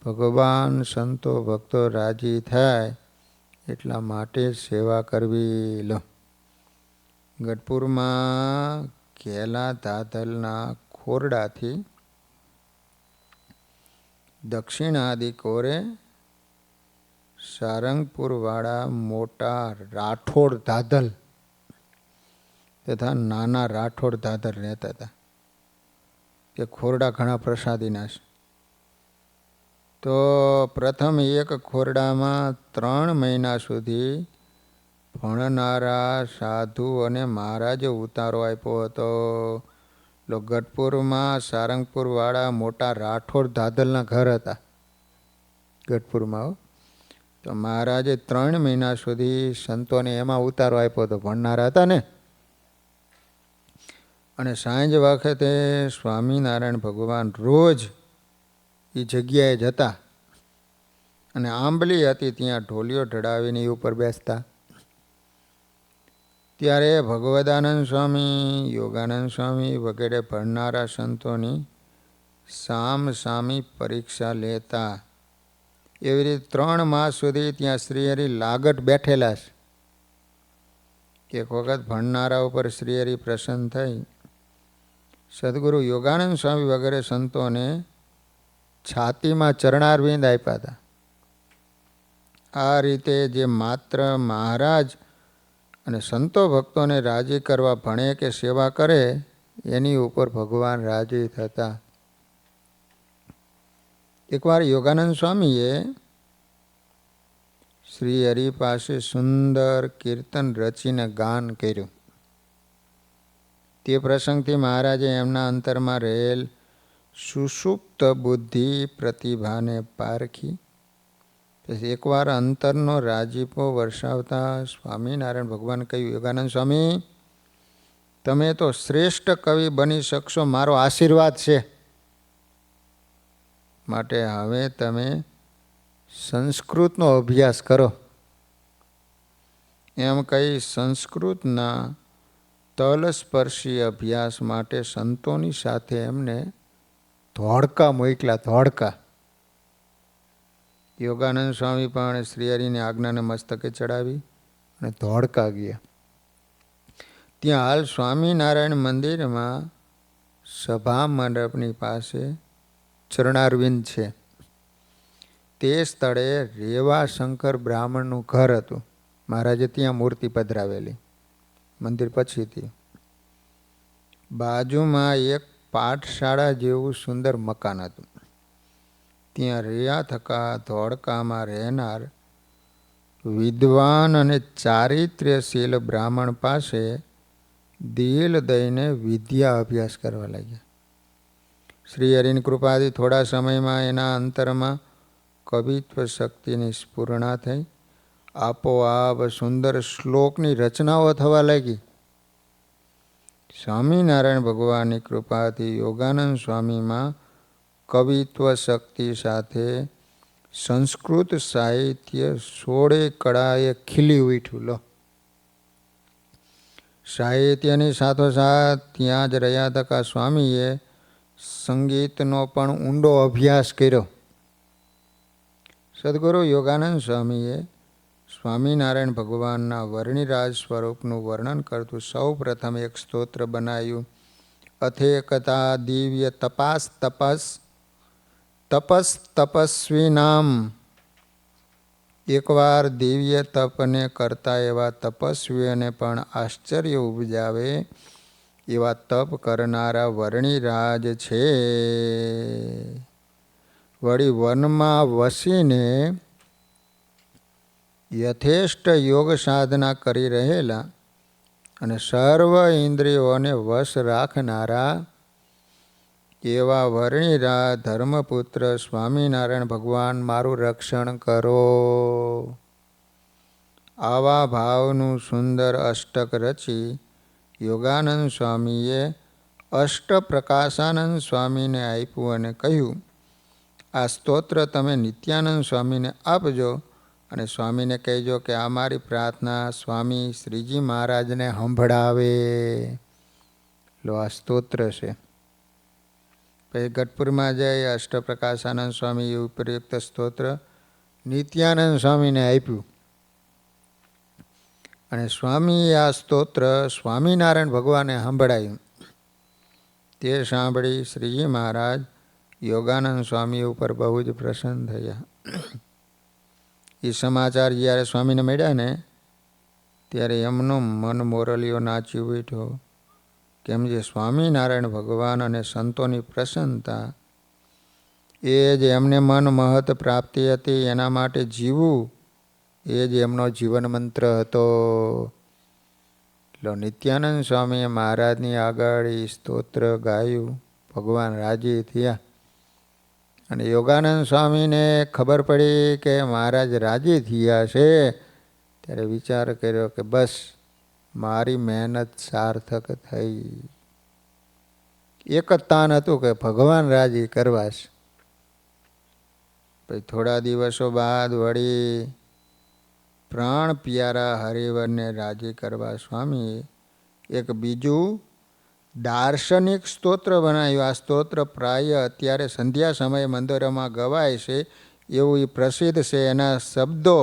ભગવાન સંતો ભક્તો રાજી થાય એટલા માટે જ સેવા કરવી લો. ગઢપુરમાં ઘેલા ધાધલના ખોરડાથી દક્ષિણ આદિ કોરે સારંગપુરવાળા મોટા રાઠોડ ધાધલ તથા નાના રાઠોડ ધાધલ રહેતા હતા. તે ખોરડા ઘણા પ્રસાદીના છે. તો પ્રથમ એક ખોરડામાં 3 મહિના સુધી ભણનારા સાધુ અને મહારાજે ઉતારો આપ્યો હતો. ગઢપુરમાં સારંગપુરવાળા મોટા રાઠોડ દાદલના ઘર હતા ગઢપુરમાં. તો મહારાજે 3 મહિના સુધી સંતોને એમાં ઉતારો આપ્યો હતો, ભણનારા હતા ને. અને સાંજ વખતે સ્વામિનારાયણ ભગવાન રોજ એ જગ્યાએ જતા અને આંબલી હતી ત્યાં ઢોલિયો ઢળાવીને એ ઉપર બેસતા. ત્યારે ભગવદાનંદ સ્વામી, યોગાનંદ સ્વામી વગેરે ભણનારા સંતોની સામસામી પરીક્ષા લેતા. એવી રીતે 3 માસ સુધી ત્યાં શ્રીહરિ લાગટ બેઠેલા છે. એક વખત ભણનારા ઉપર શ્રીહરિ પ્રસન્ન થઈ સદગુરુ યોગાનંદ સ્વામી વગેરે સંતોને છાતીમાં ચરણારવિંદ આપ્યા હતા. આ રીતે જે માત્ર મહારાજ અને સંતો ભક્તોને રાજી કરવા ભણે કે સેવા કરે એની ઉપર ભગવાન રાજી થતા. એકવાર યોગાનંદ સ્વામીએ શ્રી હરિ પાસે સુંદર કીર્તન રચીને ગાન કર્યું. તે પ્રસંગથી મહારાજે એમના અંતરમાં રહેલ સુષુપ્ત બુદ્ધિ પ્રતિભાને પારખી. પછી એકવાર અંતરનો રાજીપો વર્ષાવતા સ્વામિનારાયણ ભગવાન કહ્યું, યોગાનંદ સ્વામી, તમે તો શ્રેષ્ઠ કવિ બની શકશો, મારો આશીર્વાદ છે. માટે હવે તમે સંસ્કૃતનો અભ્યાસ કરો. એમ કહી સંસ્કૃતના તલસ્પર્શી અભ્યાસ માટે સંતોની સાથે એમને ધોળકા મોકલા. ધોળકા. યોગાનંદ સ્વામી પણ શ્રીહરિની આજ્ઞાને મસ્તકે ચડાવી અને ધોળકા ગયા. ત્યાં હાલ સ્વામિનારાયણ મંદિરમાં સભા મંડપની પાસે ચરણારવિંદ છે. તે સ્થળે રેવાશંકર બ્રાહ્મણનું ઘર હતું. મહારાજે ત્યાં મૂર્તિ પધરાવેલી મંદિર પછીથી. બાજુમાં એક પાઠશાળા જેવું સુંદર મકાન હતું. ત્યાં રહ્યા થકા ધોળકામાં રહેનાર વિદ્વાન અને ચારિત્ર્યશીલ બ્રાહ્મણ પાસે દિલ દઈને વિદ્યા અભ્યાસ કરવા લાગ્યા. શ્રી હરિની કૃપાથી થોડા સમયમાં એના અંતરમાં કવિત્વ શક્તિની સ્ફુરણા થઈ. આપોઆપ સુંદર શ્લોકની રચનાઓ થવા લાગી. સ્વામિનારાયણ ભગવાનની કૃપાથી યોગાનંદ સ્વામીમાં કવિત્વ શક્તિ સાથે સંસ્કૃત સાહિત્ય 16 કળાએ ખીલી ઉઠ્યું. લો, સાહિત્યની સાથોસાથ ત્યાં જ રહ્યા થકા સ્વામીએ સંગીતનો પણ ઊંડો અભ્યાસ કર્યો. સદગુરુ યોગાનંદ સ્વામીએ સ્વામિનારાયણ ભગવાનના વર્ણિરાજ સ્વરૂપનું વર્ણન કરતું સૌ પ્રથમ એક સ્તોત્ર બનાવ્યું. અથેકતા દિવ્ય તપાસ તપસ તપસ તપસ્વી નામ. એકવાર દિવ્ય તપને કરતા એવા તપસ્વીઓને પણ આશ્ચર્ય ઉપજાવે એવા તપ કરનારા વર્ણિરાજ છે. વળી વનમાં વસીને યથેષ્ટ યોગ સાધના કરી રહેલા અને સર્વ ઇન્દ્રિયોને વશ રાખનારા એવા વર્ણિરા ધર્મપુત્ર સ્વામિનારાયણ ભગવાન મારું રક્ષણ કરો. આવા ભાવનું સુંદર અષ્ટક રચી યોગાનંદ સ્વામીએ અષ્ટપ્રકાશાનંદ સ્વામીને આપ્યું અને કહ્યું, આ સ્તોત્ર તમે નિત્યાનંદ સ્વામીને આપજો અને સ્વામીને કહેજો કે આ મારી પ્રાર્થના સ્વામી શ્રીજી મહારાજને સંભળાવે. લો, આ સ્તોત્ર છે. પછી ગઢપુરમાં જઈ અષ્ટપ્રકાશાનંદ સ્વામી ઉપયુક્ત સ્તોત્ર નિત્યાનંદ સ્વામીને આપ્યું અને સ્વામીએ આ સ્તોત્ર સ્વામિનારાયણ ભગવાને સંભળાયું. તે સાંભળી શ્રીજી મહારાજ યોગાનંદ સ્વામી ઉપર બહુ જ પ્રસન્ન થયા. એ સમાચાર જ્યારે સ્વામીને મળ્યા ને ત્યારે એમનો મન મોરલીઓ નાચી ઉઠ્યો. કેમ જે સ્વામિનારાયણ ભગવાન અને સંતોની પ્રસન્નતા એ જ એમને મન મહત પ્રાપ્તિ હતી. એના માટે જીવવું એ જ એમનો જીવન મંત્ર હતો. એટલે નિત્યાનંદ સ્વામીએ મહારાજની આગળ એ સ્તોત્ર ગાયું. ભગવાન રાજી થયા. અને યોગાનંદ સ્વામીને ખબર પડી કે મહારાજ રાજી થયા છે, ત્યારે વિચાર કર્યો કે બસ મારી મહેનત સાર્થક થઈ. એક જ તાન હતું કે ભગવાન રાજી કરવા છે. પછી થોડા દિવસો બાદ વળી પ્રાણ પ્યારા હરિવરને રાજી કરવા સ્વામી એક બીજું દાર્શનિક સ્તોત્ર બનાવ્યું. આ સ્તોત્ર પ્રાય અત્યારે સંધ્યા સમયે મંદિરોમાં ગવાય છે એવું એ પ્રસિદ્ધ છે. એના શબ્દો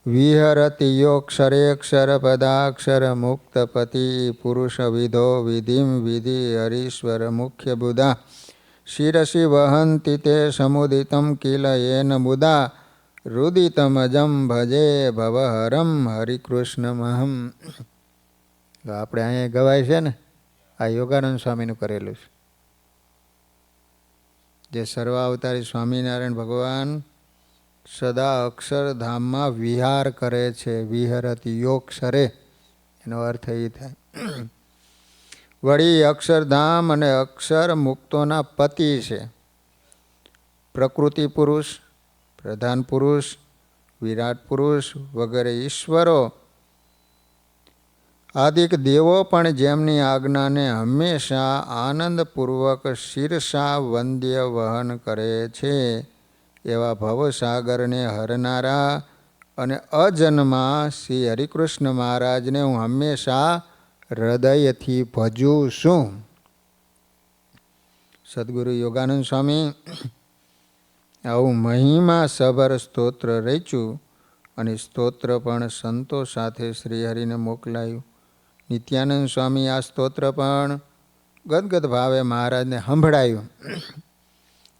વિહરતિ યોક્ષરેક્ષર પદાક્ષર મુક્તપતિ પુરુષ વિધો વિધિમ વિધિ હરીશ્વર મુખ્ય બુધા શિરસી વહંતિ તે સમુદિતમ કિલ એન મુદા રુદિતમજમ ભજે ભવહરમ હરિકૃષ્ણમહમ. આપણે અહીંયા ગવાય છે ને, આ યોગાનંદ સ્વામીનું કરેલું છે. જે સર્વાવતારી સ્વામિનારાયણ ભગવાન સદા અક્ષરધામમાં વિહાર કરે છે. વિહરતી યોગક્ષરે, એનો અર્થ એ થાય. વળી અક્ષરધામ અને અક્ષર મુક્તોના પતિ છે. પ્રકૃતિ પુરુષ, પ્રધાન પુરુષ, વિરાટ પુરુષ વગેરે ઈશ્વરો આદિક દેવો પણ જેમની આજ્ઞાને હંમેશા આનંદપૂર્વક શીર્ષા વંદ્ય વહન કરે છે, એવા ભવસાગરને હરનારા અને અજન્મા શ્રી હરિકૃષ્ણ મહારાજને હું હંમેશા હૃદયથી ભજું છું. સદગુરુ યોગાનંદ સ્વામી આવું મહિમા સભર સ્તોત્ર રચ્યું અને સ્તોત્ર પણ સંતો સાથે શ્રીહરિને મોકલાયું. નિત્યાનંદ સ્વામી આ સ્તોત્ર પણ ગદગદ ભાવે મહારાજને સંભળાયું.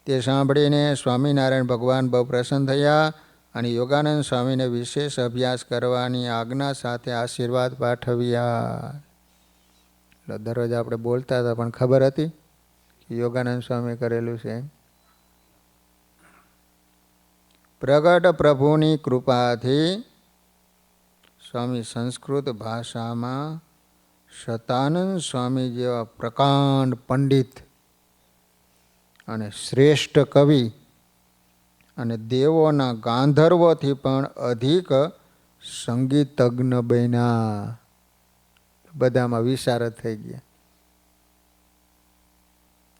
તે સાંભળીને સ્વામિનારાયણ ભગવાન બહુ પ્રસન્ન થયા અને યોગાનંદ સ્વામીને વિશેષ અભ્યાસ કરવાની આજ્ઞા સાથે આશીર્વાદ પાઠવ્યા. દરરોજ આપણે બોલતા હતા પણ ખબર હતી કે યોગાનંદ સ્વામી કરેલું છે. પ્રગટ પ્રભુની કૃપાથી સ્વામી સંસ્કૃત ભાષામાં શતાનંદ સ્વામી જેવા પ્રકાંડ પંડિત અને શ્રેષ્ઠ કવિ અને દેવોના ગાંધર્વોથી પણ અધિક સંગીતજ્ઞ બન્યા. બધામાં વિશારદ થઈ ગયા.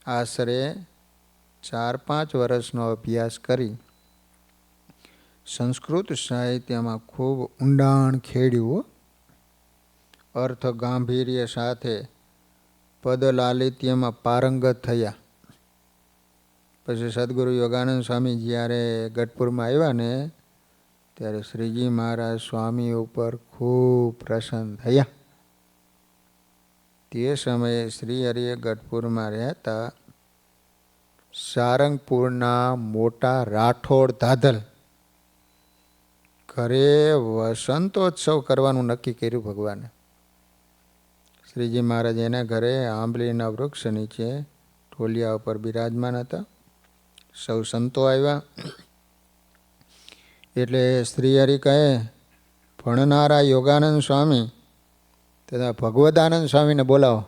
આશરે 4-5 વર્ષનો અભ્યાસ કરી સંસ્કૃત સાહિત્યમાં ખૂબ ઊંડાણ ખેડ્યું. અર્થ ગાંભીર્ય સાથે પદ લાલિત્યમાં પારંગત થયા. પછી સદગુરુ યોગાનંદ સ્વામી જ્યારે ગઢપુરમાં આવ્યા ને, ત્યારે શ્રીજી મહારાજ સ્વામી ઉપર ખૂબ પ્રસન્ન થયા. તે સમયે શ્રી હરિએ ગઢપુરમાં રહેતા સારંગપુરના મોટા રાઠોડ ધાધલ ઘરે વસંતોત્સવ કરવાનું નક્કી કર્યું ભગવાને. શ્રીજી મહારાજ એના ઘરે આંબલીના વૃક્ષ નીચે ઢોલિયા ઉપર બિરાજમાન હતા. સૌ સંતો આવ્યા એટલે શ્રી હરિ કહે, ભણનારા યોગાનંદ સ્વામી તથા ભગવદાનંદ સ્વામીને બોલાવો.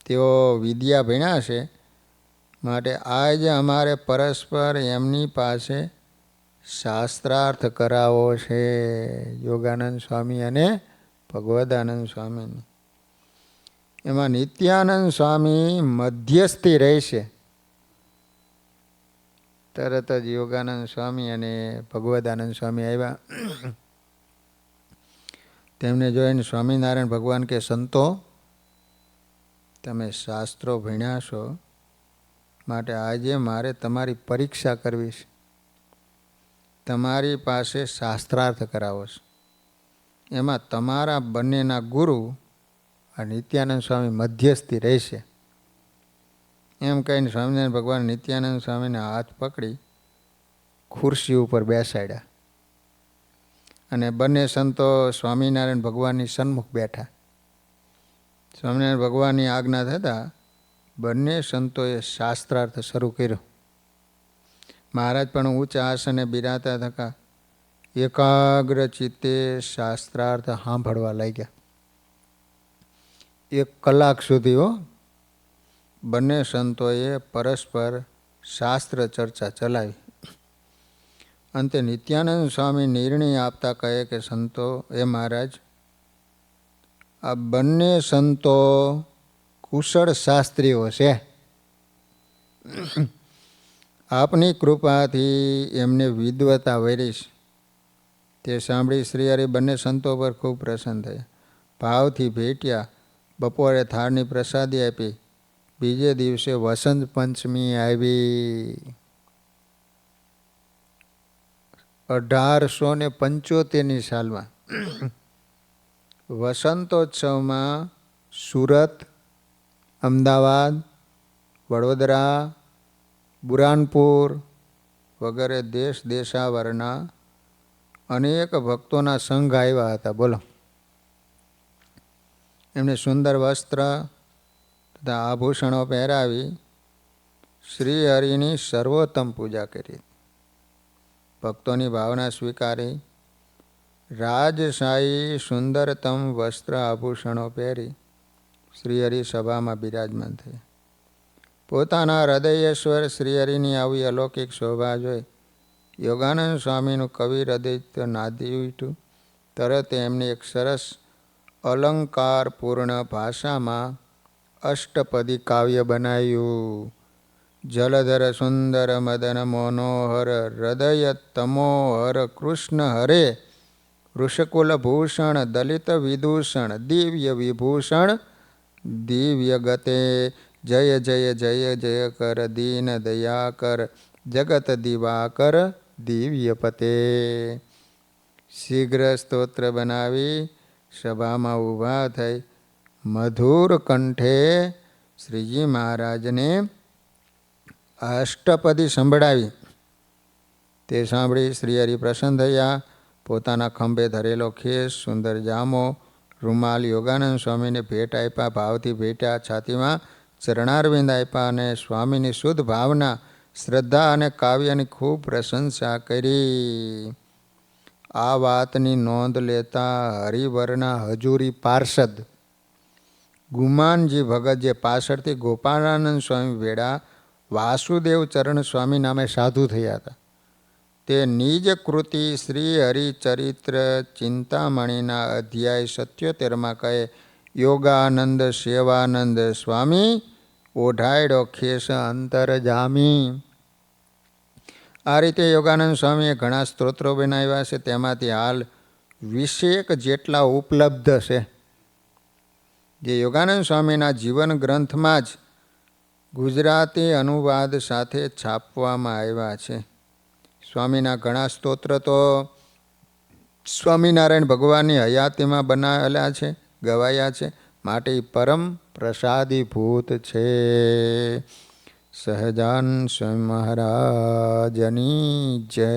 તેઓ વિદ્યા ભણ્યા છે, માટે આજ અમારે પરસ્પર એમની પાસે શાસ્ત્રાર્થ કરાવો છે. યોગાનંદ સ્વામી અને ભગવદાનંદ સ્વામીની. એમાં નિત્યાનંદ સ્વામી મધ્યસ્થી રહેશે. તરત જ યોગાનંદ સ્વામી અને ભગવદાનંદ સ્વામી આવ્યા. તેમને જોઈને સ્વામિનારાયણ ભગવાન કે, સંતો તમે શાસ્ત્રો ભણ્યા છો, માટે આજે મારે તમારી પરીક્ષા કરવી છે. તમારી પાસે શાસ્ત્રાર્થ કરાવો છે. એમાં તમારા બંનેના ગુરુ આ નિત્યાનંદ સ્વામી મધ્યસ્થી રહેશે. એમ કહીને સ્વામિનારાયણ ભગવાન નિત્યાનંદ સ્વામીને હાથ પકડી ખુરશી ઉપર બેસાડ્યા અને બંને સંતો સ્વામિનારાયણ ભગવાનની સન્મુખ બેઠા. સ્વામિનારાયણ ભગવાનની આજ્ઞા થતાં બંને સંતોએ શાસ્ત્રાર્થ શરૂ કર્યો. મહારાજ પણ ઊંચા આસને બિરાતા થકા એકાગ્ર ચિત્તે શાસ્ત્રાર્થ સાંભળવા લાગ્યા. 1 કલાક સુધી બંને સંતોએ પરસ્પર શાસ્ત્ર ચર્ચા ચલાવી. અંતે નિત્યાનંદ સ્વામી નિર્ણય આપતા કહે કે સંતો, એ મહારાજ, આ બંને સંતો કુશળ શાસ્ત્રીઓ છે. આપની કૃપાથી એમને વિદ્વતા વરીશ. તે સાંભળી શ્રીહરિ બંને સંતો પર ખૂબ પ્રસન્ન થયા. ભાવથી ભેટ્યા. બપોરે થાળની પ્રસાદી આપી. બીજે દિવસે વસંત પંચમી આવી. 1875ની સાલમાં વસંતોત્સવમાં સુરત, અમદાવાદ, વડોદરા, બુરાનપુર વગેરે દેશ દેશાવરના અનેક ભક્તોના સંઘ આવ્યા હતા. બોલો. એમને સુંદર વસ્ત્ર તથા આભૂષણો પહેરાવી શ્રી હરિની સર્વોત્તમ પૂજા કરી. ભક્તોની ભાવના સ્વીકારી રાજશાહી સુંદરતમ વસ્ત્ર આભૂષણો પહેરી શ્રીહરિ સભામાં બિરાજમાન થયા. પોતાના હૃદયેશ્વર શ્રીહરિની આવી અલૌકિક શોભા જોઈ યોગાનંદ સ્વામીનું કવિ હૃદય નાદી ઉઠ્યું. તરત એમને એક સરસ અલંકારપૂર્ણ ભાષામાં અષ્ટપદી કાવ્ય બનાવ્યું. જલધર સુંદર મદન મનોહર હૃદય તમોહર કૃષ્ણ હરે વૃષકુલ ભૂષણ દલિત વિદૂષણ દિવ્ય વિભૂષણ દિવ્ય ગતે જય જય જય જય કર દીન દયાકર જગત દિવાકર દિવ્ય પતે. શીઘ્ર સ્તોત્ર બનાવી સભામાં ઊભા થઈ મધુર કંઠે શ્રીજી મહારાજને અષ્ટપદી સંભળાવી. તે સાંભળી શ્રીહરિ પ્રસન્ન થયા. પોતાના ખંભે ધરેલો ખેસ, સુંદર જામો, રૂમાલ યોગાનંદ સ્વામીને ભેટ આપ્યા. ભાવથી ભેટ્યા. છાતીમાં ચરણારવિંદ આપ્યા અને સ્વામીની શુદ્ધ ભાવના, શ્રદ્ધા અને કાવ્યની ખૂબ પ્રશંસા કરી. આ વાતની નોંધ લેતા હરિવરના હજુરી પાર્ષદ ગુમાનજી ભગત, જે પાછળથી ગોપાળાનંદ સ્વામી વેળા વાસુદેવ ચરણ સ્વામી નામે સાધુ થયા હતા, તે નિજ કૃતિ શ્રી હરિચરિત્ર ચિંતામણીના અધ્યાય 77માં કહે યોગાનંદ સેવાનંદ સ્વામી ઓઢાયડો ખેસ અંતર જામી. આ રીતે યોગાનંદ સ્વામીએ ઘણા સ્તોત્રો બનાવ્યા છે. તેમાંથી હાલ 20 જેટલા ઉપલબ્ધ છે, જે યોગાનંદ સ્વામીના જીવન ગ્રંથમાં જ ગુજરાતી અનુવાદ સાથે છાપવામાં આવ્યા છે. સ્વામીના ઘણા સ્તોત્ર તો સ્વામિનારાયણ ભગવાનની હયાતીમાં બનાવેલા છે, ગવાયા છે, માટે પરમ પ્રસાદીભૂત છે. સહજાન સ્વામી મહારાજની જય.